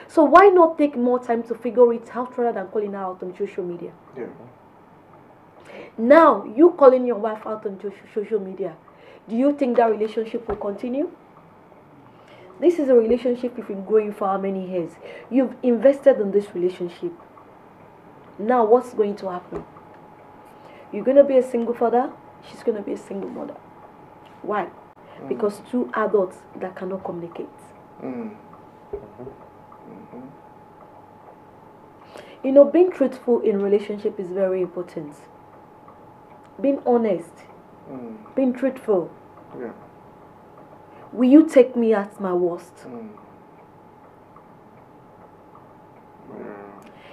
So why not take more time to figure it out rather than calling her out on social media? Yeah. Now, you calling your wife out on social media, do you think that relationship will continue? This is a relationship you've been growing for how many years? You've invested in this relationship. Now, what's going to happen? You're going to be a single father. She's going to be a single mother. Why? Because two adults that cannot communicate. Being truthful in relationship is very important. Being honest. Being truthful. Yeah. Will you take me at my worst?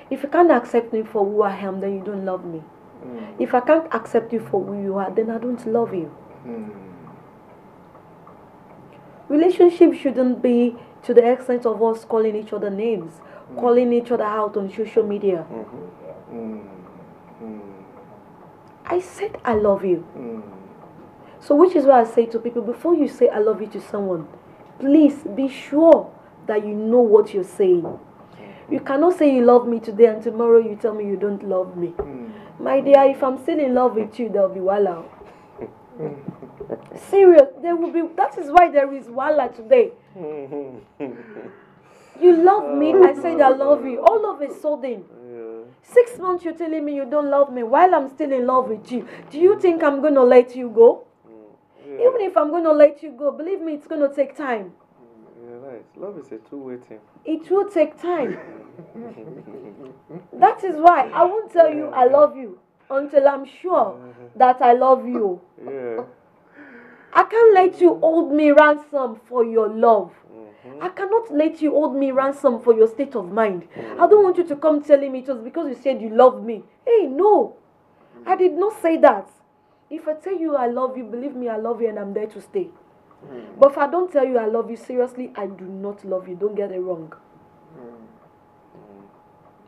If you can't accept me for who I am, then you don't love me. If I can't accept you for who you are, then I don't love you. Relationship shouldn't be to the extent of us calling each other names, calling each other out on social media. I said I love you. So which is why I say to people, before you say I love you to someone, please be sure that you know what you're saying. You cannot say you love me today and tomorrow you tell me you don't love me. My dear, if I'm still in love with you, there'll be wala. Serious, there will be. That is why there is wala today. You love me, I said I love you. All of a sudden, 6 months you're telling me you don't love me while I'm still in love with you. Do you think I'm going to let you go? Even if I'm going to let you go, believe me, it's going to take time. You're right. Love is a two-way thing. It will take time. That is why I won't tell you I love you until I'm sure that I love you. Yeah. I can't let you hold me ransom for your love. I cannot let you hold me ransom for your state of mind. I don't want you to come telling me it was because you said you love me. Hey, no. I did not say that. If I tell you I love you, believe me, I love you and I'm there to stay. But if I don't tell you I love you, seriously, I do not love you. Don't get it wrong.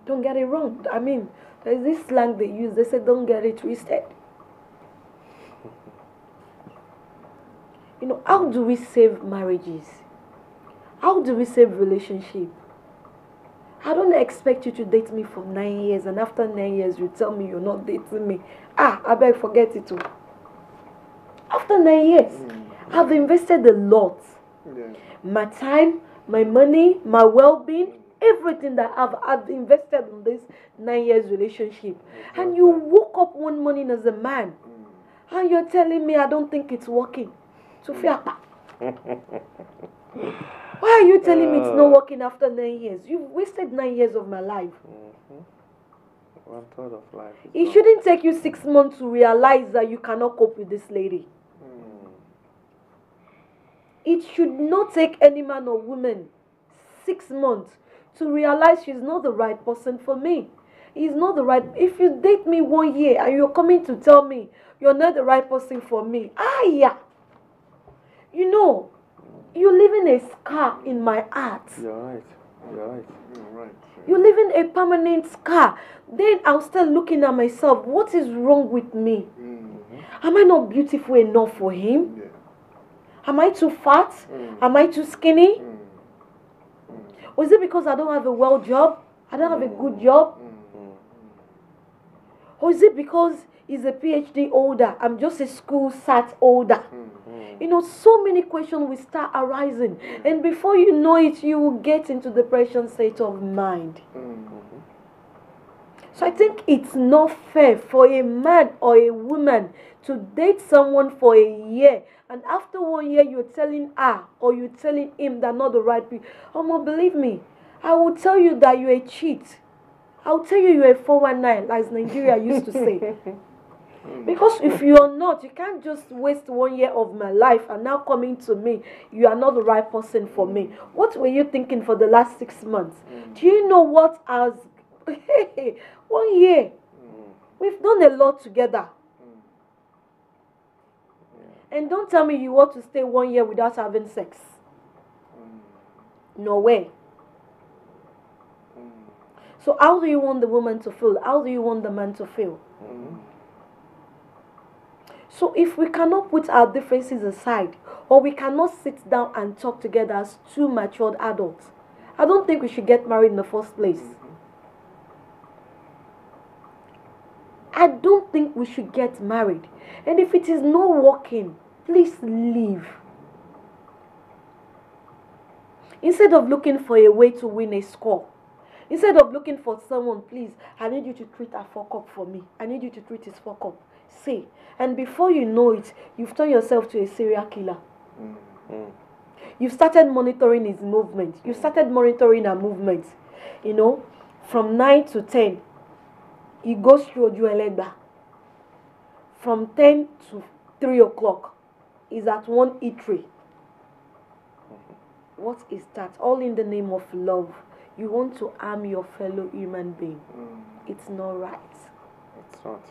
Don't get it wrong. I mean, there's this slang they use. They say, don't get it twisted. You know, how do we save marriages? How do we save relationships? I don't expect you to date me for 9 years, and after 9 years, you tell me you're not dating me. I beg, forget it too. After 9 years, I've invested a lot. My time, my money, my well-being, everything that I've invested in this 9 years relationship. And you woke up one morning as a man, and you're telling me I don't think it's working. Sophia. Why are you telling me it's not working after 9 years? You've wasted 9 years of my life. 1/3 of life. It shouldn't take you 6 months to realize that you cannot cope with this lady. It should not take any man or woman 6 months to realize she's not the right person for me. He's not the right. If you date me 1 year and you're coming to tell me you're not the right person for me, yeah. You know, you're leaving a scar in my heart. You're right. You're right. You're right. You're leaving a permanent scar. Then I'll start looking at myself. What is wrong with me? Am I not beautiful enough for him? Yeah. Am I too fat? Am I too skinny? Or is it because I don't have a well job? I don't have a good job? Or is it because he's a PhD holder? I'm just a school sat holder. You know, so many questions will start arising. And before you know it, you will get into depression state of mind. So I think it's not fair for a man or a woman to date someone for a year. And after 1 year, you're telling her or you're telling him they're not the right people. Believe me, I will tell you that you're a cheat. I'll tell you you're a 419, as Nigeria used to say. Because if you're not, you can't just waste 1 year of my life and now coming to me, you are not the right person for me. What were you thinking for the last 6 months? Do you know what has 1 year? We've done a lot together. And don't tell me you want to stay 1 year without having sex. No way. So how do you want the woman to feel? How do you want the man to feel? So if we cannot put our differences aside, or we cannot sit down and talk together as two matured adults, I don't think we should get married in the first place. I don't think we should get married. And if it is not working, please leave. Instead of looking for a way to win a score, instead of looking for someone, please, I need you to treat a fuck up for me. I need you to treat his fuck up. Say, and before you know it, you've turned yourself to a serial killer. You've started monitoring his movement. You started monitoring her movement. You know, from 9 to 10, he goes through Ojuelegba. From 10 to 3 o'clock, he's at one eatery. What is that? All in the name of love. You want to harm your fellow human being. It's not right. It's not.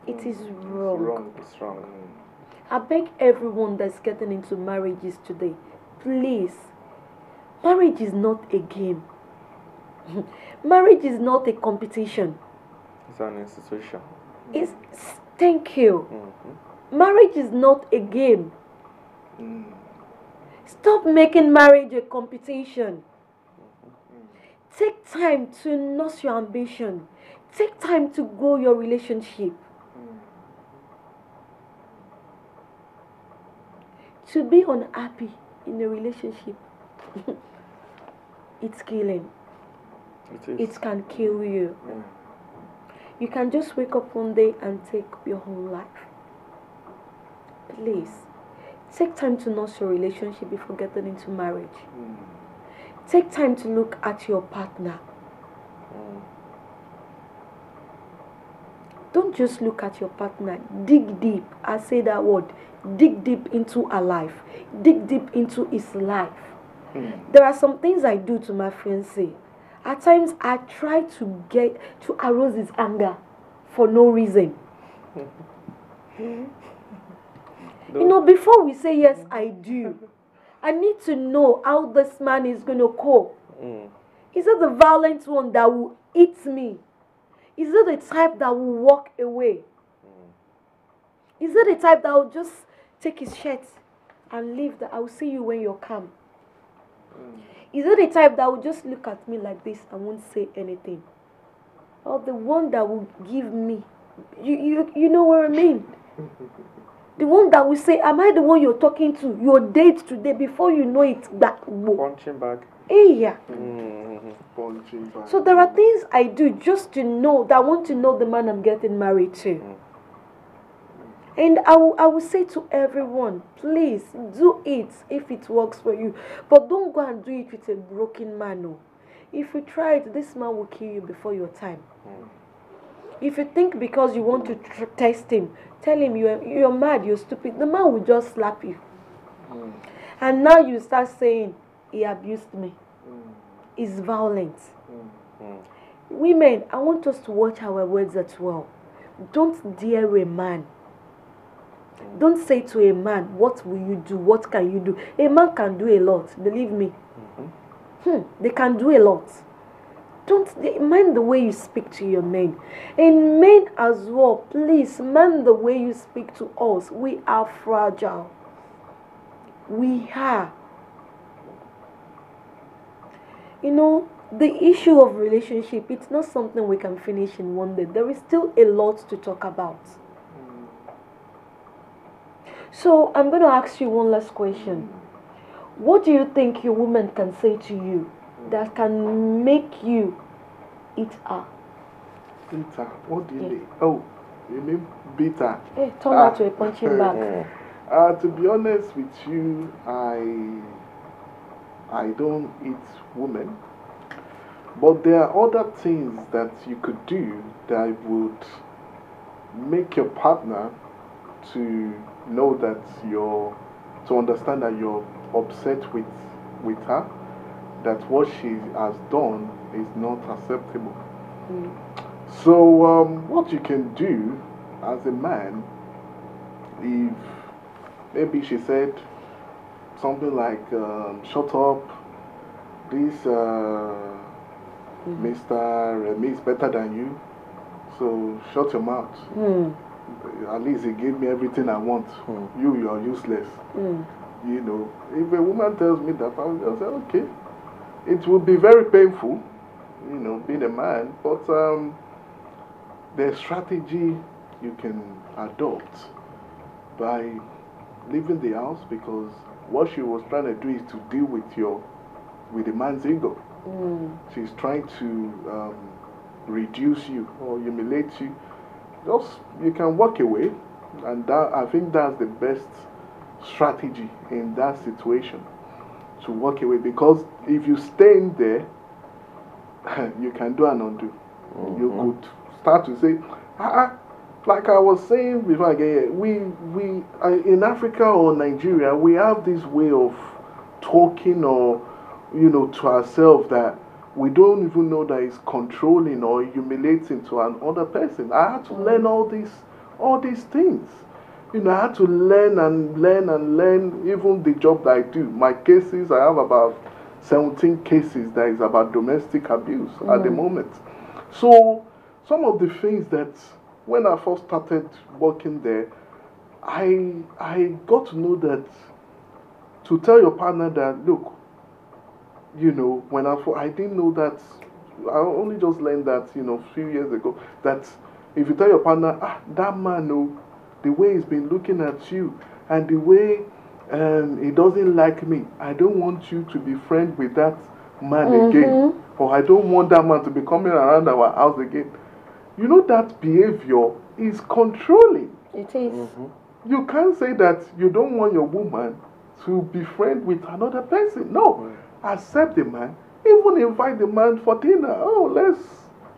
It is wrong. It's wrong. I beg everyone that's getting into marriages today, please, marriage is not a game. Marriage is not a competition. It's an institution. Thank you. Marriage is not a game. Stop making marriage a competition. Take time to nurse your ambition. Take time to grow your relationship. To be unhappy in a relationship, it's killing. It can kill you. You can just wake up one day and take your whole life. Please, take time to nurse your relationship before getting into marriage. Take time to look at your partner. don't just look at your partner. Dig deep. I say that word. Dig deep into her life. Dig deep into his life. There are some things I do to my fiancé. At times I try to arouse his anger for no reason. You know, before we say yes, I do, I need to know how this man is going to cope. Is it the violent one that will eat me? Is it the type that will walk away? Is it the type that will just take his shirt and leave, that I will see you when you're calm? Is it the type that will just look at me like this and won't say anything? Or the one that will give me, you know what I mean? The one that will say, am I the one you're talking to? Your date today, before you know it, that punching bag. Yeah. Punching bag. So there are things I do just to know, that I want to know the man I'm getting married to. And I will say to everyone, please do it if it works for you. But don't go and do it with a broken man. No. If you try it, this man will kill you before your time. If you think because you want to test him, tell him you're mad, you're stupid, the man will just slap you. And now you start saying, he abused me. He's violent. Women, I want us to watch our words as well. Don't dare a man. Don't say to a man, what will you do? What can you do? A man can do a lot, believe me. They can do a lot. Don't mind the way you speak to your men. And men as well, please mind the way you speak to us. We are fragile. We are. You know, the issue of relationship, it's not something we can finish in one day. There is still a lot to talk about. So I'm going to ask you one last question. What do you think your woman can say to you that can make you eat her? Bitter. What do you mean? Oh, you mean bitter? Hey, turn that to a punching bag. To be honest with you, I don't eat women. But there are other things that you could do that would make your partner to know that to understand that you're upset with her, that what she has done is not acceptable. So what you can do as a man, if maybe she said something like, shut up, this Mr. Remy is better than you, so shut your mouth. At least he gave me everything I want. You are useless. You know, if a woman tells me that, I will just say, okay. It will be very painful, you know, being a man, but there's strategy you can adopt by leaving the house, because what she was trying to do is to deal with the man's ego. She's trying to reduce you or humiliate you. You can walk away, and I think that's the best strategy in that situation, to walk away, because if you stay in there, you can do and undo. You could start to say, like I was saying before I get here, we in Africa or Nigeria, we have this way of talking, or you know, to ourselves, that we don't even know that it's controlling or humiliating to another person. I had to learn all these things. You know, I had to learn and learn, even the job that I do. My cases, I have about 17 cases that is about domestic abuse at the moment. So, some of the things that, when I first started working there, I got to know that, to tell your partner that, look, you know, when I didn't know that, I only just learned that, you know, a few years ago, that if you tell your partner, that man, no, the way he's been looking at you, and the way he doesn't like me, I don't want you to be friends with that man again, or I don't want that man to be coming around our house again. You know, that behavior is controlling. It is. You can't say that you don't want your woman to be friends with another person. No. Accept the man. Even invite the man for dinner. Oh,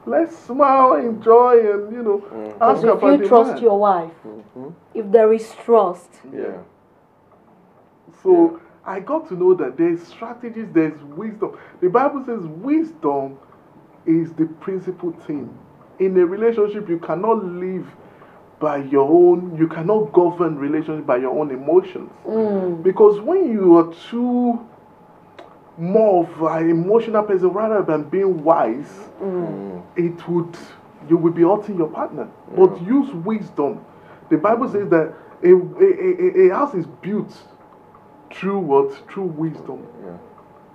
Let's smile, enjoy, and ask Because if about you the trust man. your wife, if there is trust, Yeah. So I got to know that there's strategies, there's wisdom. The Bible says wisdom is the principal thing. In a relationship, you cannot live by your own, you cannot govern relationship by your own emotions. Because when you are too more of an emotional person rather than being wise, you will be hurting your partner. But use wisdom. The Bible says that a house is built through what? Through wisdom. Yeah.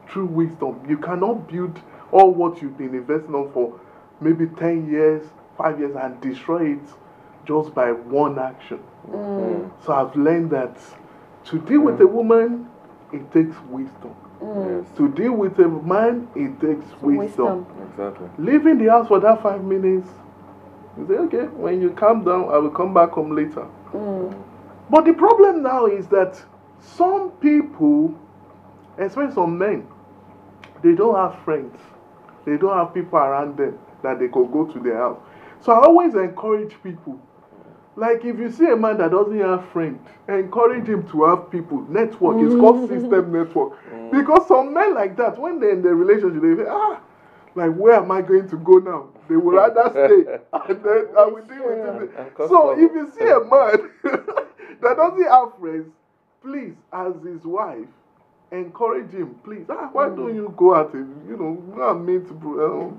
Through wisdom. You cannot build all what you've been investing on for maybe 10 years, 5 years, and destroy it just by one action. So I've learned that to deal with a woman, it takes wisdom. Yes. To deal with a man, it takes wisdom. Exactly. Leaving the house for that 5 minutes, you say, okay, when you calm down, I will come back home later. But the problem now is that some people, especially some men, they don't have friends. They don't have people around them that they could go to their house. So I always encourage people. Like if you see a man that doesn't have friends, encourage him to have people. Network. It's called system network. Because some men like that, when they're in their relationship, they say, like where am I going to go now? They would rather stay. And then I will deal with it. So if you see a man that doesn't have friends, please, as his wife, encourage him. Please, why don't you go out and, go and meet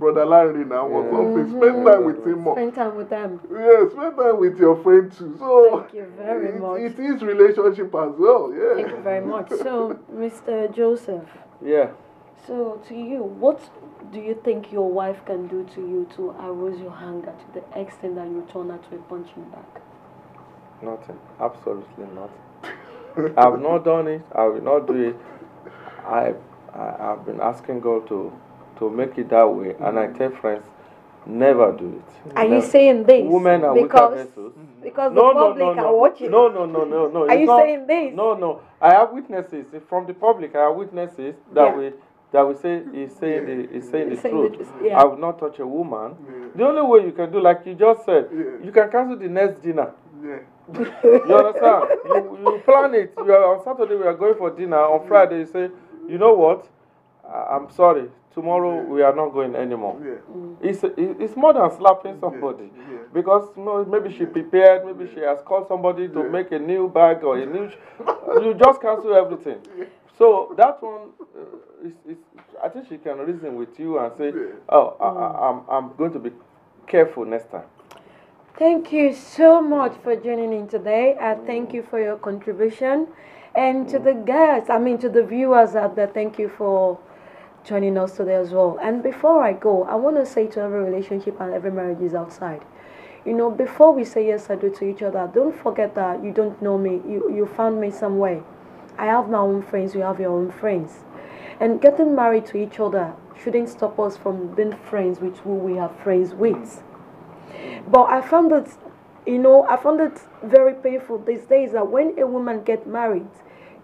Brother Larry now or something. Spend time with him more. Spend time with them. Yeah, spend time with your friend too. So thank you very much. It is relationship as well. Yeah. Thank you very much. So, Mr. Joseph. Yeah. So, to you, what do you think your wife can do to you to arouse your anger to the extent that you turn her to a punching bag? Nothing. Absolutely nothing. I've not done it. I will not do it. I've been asking God to make it that way, and I tell friends, never do it. Are you saying this? Women are weaker vessels. Because the public are watching. No. Are you saying this? No. I have witnesses from the public. I have witnesses that we say is saying the truth. I will not touch a woman. The only way you can do, like you just said, you can cancel the next dinner. You understand? You plan it. On Saturday we are going for dinner. On Friday you say, you know what? I'm sorry. Tomorrow we are not going anymore. It's more than slapping somebody, because maybe she prepared, maybe she has called somebody to make a new bag or a new. You just cancel everything. So that one, I think she can reason with you and say, I'm going to be careful next time. Thank you so much for joining in today. I thank you for your contribution. And to the guests, to the viewers out there, thank you for joining us today as well. And before I go, I want to say to every relationship and every marriage is outside, before we say yes I do to each other, don't forget that you don't know me. You found me somewhere. I have my own friends, you have your own friends. And getting married to each other shouldn't stop us from being friends with who we are friends with. But I found it very painful these days that when a woman gets married,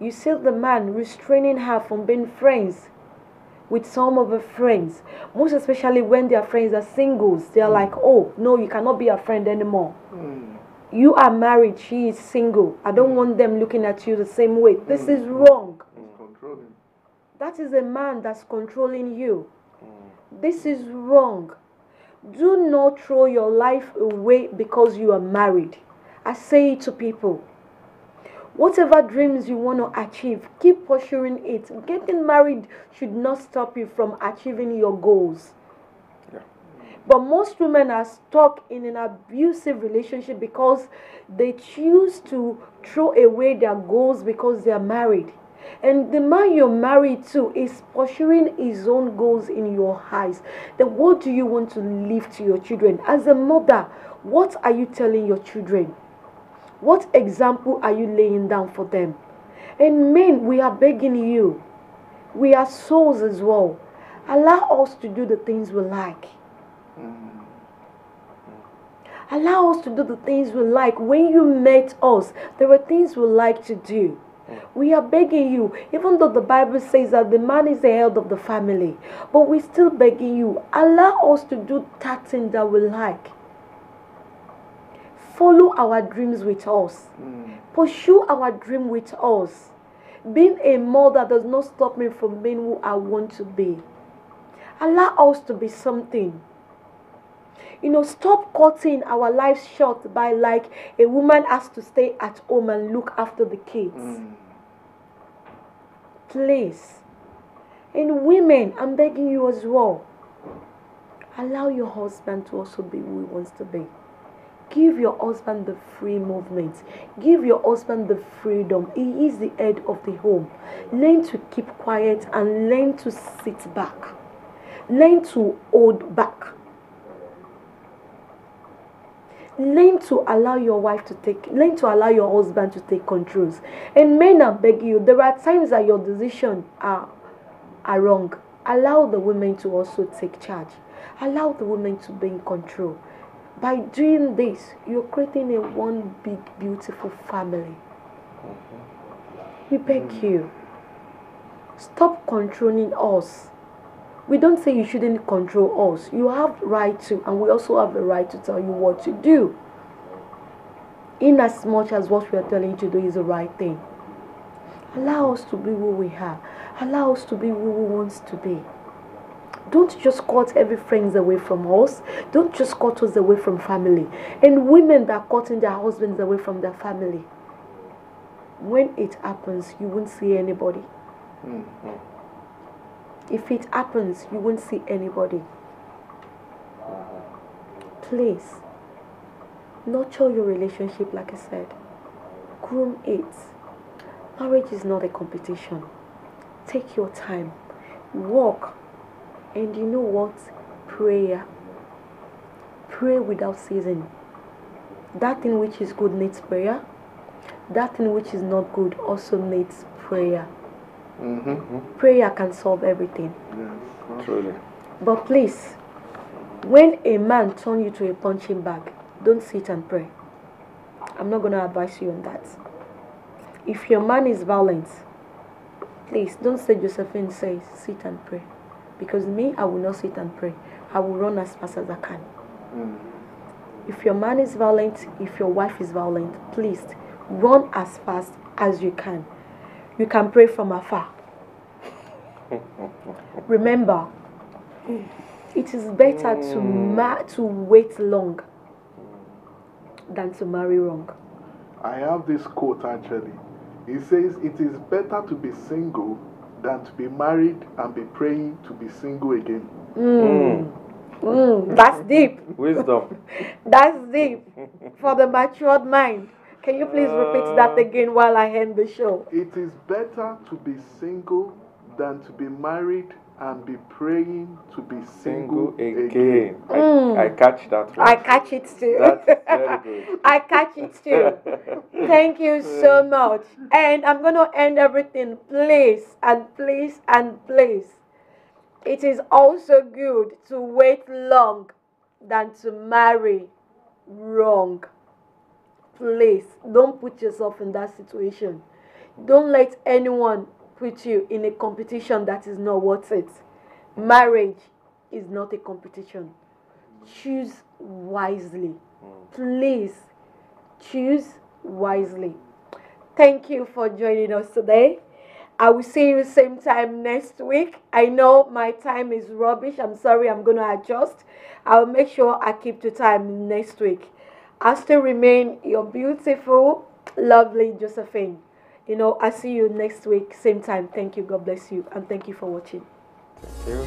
you see the man restraining her from being friends with some of her friends. Most especially when their friends are singles. They are like, oh, no, you cannot be a friend anymore. You are married, she is single. I don't want them looking at you the same way. This is wrong. That is a man that's controlling you. This is wrong. Do not throw your life away because you are married. I say it to people. Whatever dreams you want to achieve, keep pursuing it. Getting married should not stop you from achieving your goals. But most women are stuck in an abusive relationship because they choose to throw away their goals because they are married. And the man you're married to is pursuing his own goals in your eyes. Then what do you want to leave to your children? As a mother, what are you telling your children? What example are you laying down for them? And men, we are begging you. We are souls as well. Allow us to do the things we like. Allow us to do the things we like. When you met us, there were things we like to do. We are begging you, even though the Bible says that the man is the head of the family, but we're still begging you, allow us to do that thing that we like. Follow our dreams with us. Pursue our dream with us. Being a mother does not stop me from being who I want to be. Allow us to be something. Stop cutting our lives short by like a woman has to stay at home and look after the kids. Please. And women, I'm begging you as well. Allow your husband to also be who he wants to be. Give your husband the free movement. Give your husband the freedom. He is the head of the home. Learn to keep quiet and learn to sit back. Learn to hold back. Learn to allow your husband to take controls. And men, I beg you, there are times that your decisions are wrong. Allow the women to also take charge. Allow the women to be in control. By doing this, you're creating one big, beautiful family. We beg you, stop controlling us. We don't say you shouldn't control us. You have the right to, and we also have the right to tell you what to do. In as much as what we are telling you to do is the right thing. Allow us to be who we are. Allow us to be who we want to be. Don't just cut every friend away from us. Don't just cut us away from family. And women that are cutting their husbands away from their family. When it happens, you won't see anybody. If it happens, you won't see anybody. Please, nurture your relationship like I said. Groom it. Marriage is not a competition. Take your time. Walk. And you know what? Prayer. Pray without ceasing. That thing which is good needs prayer. That thing which is not good also needs prayer. Prayer can solve everything. Yes, truly. But please, when a man turns you to a punching bag, don't sit and pray. I'm not going to advise you on that. If your man is violent, please don't say Josephine says sit and pray. Because me, I will not sit and pray. I will run as fast as I can. If your man is violent, if your wife is violent, please run as fast as you can. You can pray from afar. Remember, it is better to wait long than to marry wrong. I have this quote actually. It says, it is better to be single than to be married and be praying to be single again. That's deep. Wisdom. That's deep for the matured mind. Can you please repeat that again while I end the show? It is better to be single than to be married and be praying to be single again. I catch that one. I catch it too. That's very good. I catch it too. Thank you so much. And I'm going to end everything. Please and please and please. It is also good to wait long than to marry wrong. Please, don't put yourself in that situation. Don't let anyone put you in a competition that is not worth it. Marriage is not a competition. Choose wisely. Please, choose wisely. Thank you for joining us today. I will see you same time next week. I know my time is rubbish. I'm sorry, I'm going to adjust. I'll make sure I keep to time next week. I still remain your beautiful, lovely Josephine. I'll see you next week, same time. Thank you. God bless you. And thank you for watching. Thank you.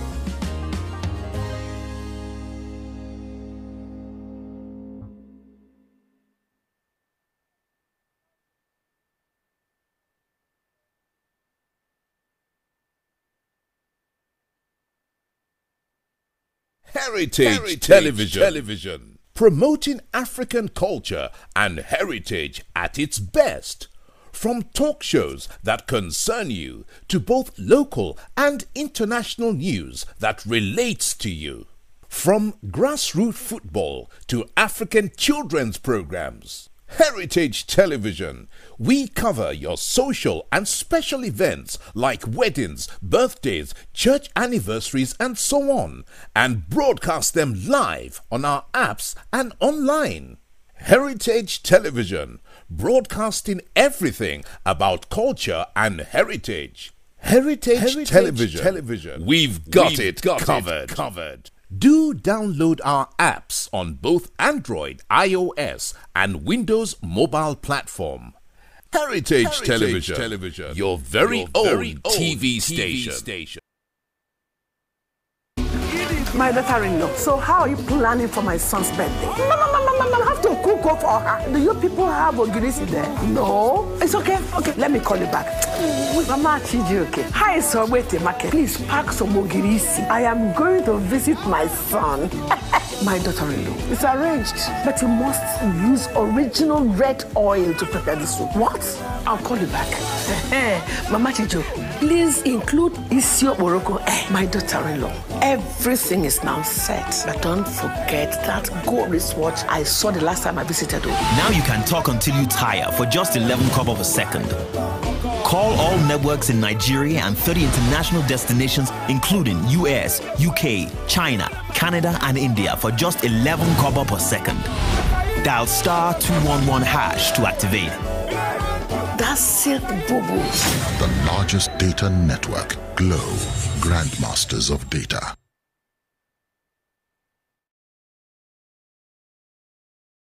Heritage Television. Promoting African culture and heritage at its best. From talk shows that concern you to both local and international news that relates to you. From grassroots football to African children's programs. Heritage Television. We cover your social and special events like weddings, birthdays, church anniversaries, and so on, and broadcast them live on our apps and online. Heritage Television, broadcasting everything about culture and heritage. Heritage Television. We've got it covered. Do download our apps on both Android, iOS, and Windows mobile platform. Heritage Television, your very own TV station. My daughter-in-law, so how are you planning for my son's birthday? I have to cook up for her. Do you people have ogirisi there? No? It's okay. Okay, let me call you back. Mama Chiji, okay. Hi, so wait a market. Please pack some ogirisi. I am going to visit my son. My daughter-in-law, it's arranged, but you must use original red oil to prepare the soup. What? I'll call you back. Mama Chijo, please include Isio Morocco. My daughter-in-law, everything is now set. But don't forget that gold wristwatch I saw the last time I visited. Now you can talk until you tire for just 11 kobo per second. Call all networks in Nigeria and 30 international destinations, including US, UK, China, Canada, and India for just 11 kobo per second. Dial *211# to activate. That's Silk Boo-Boo. The largest data network, Glow, Grandmasters of Data.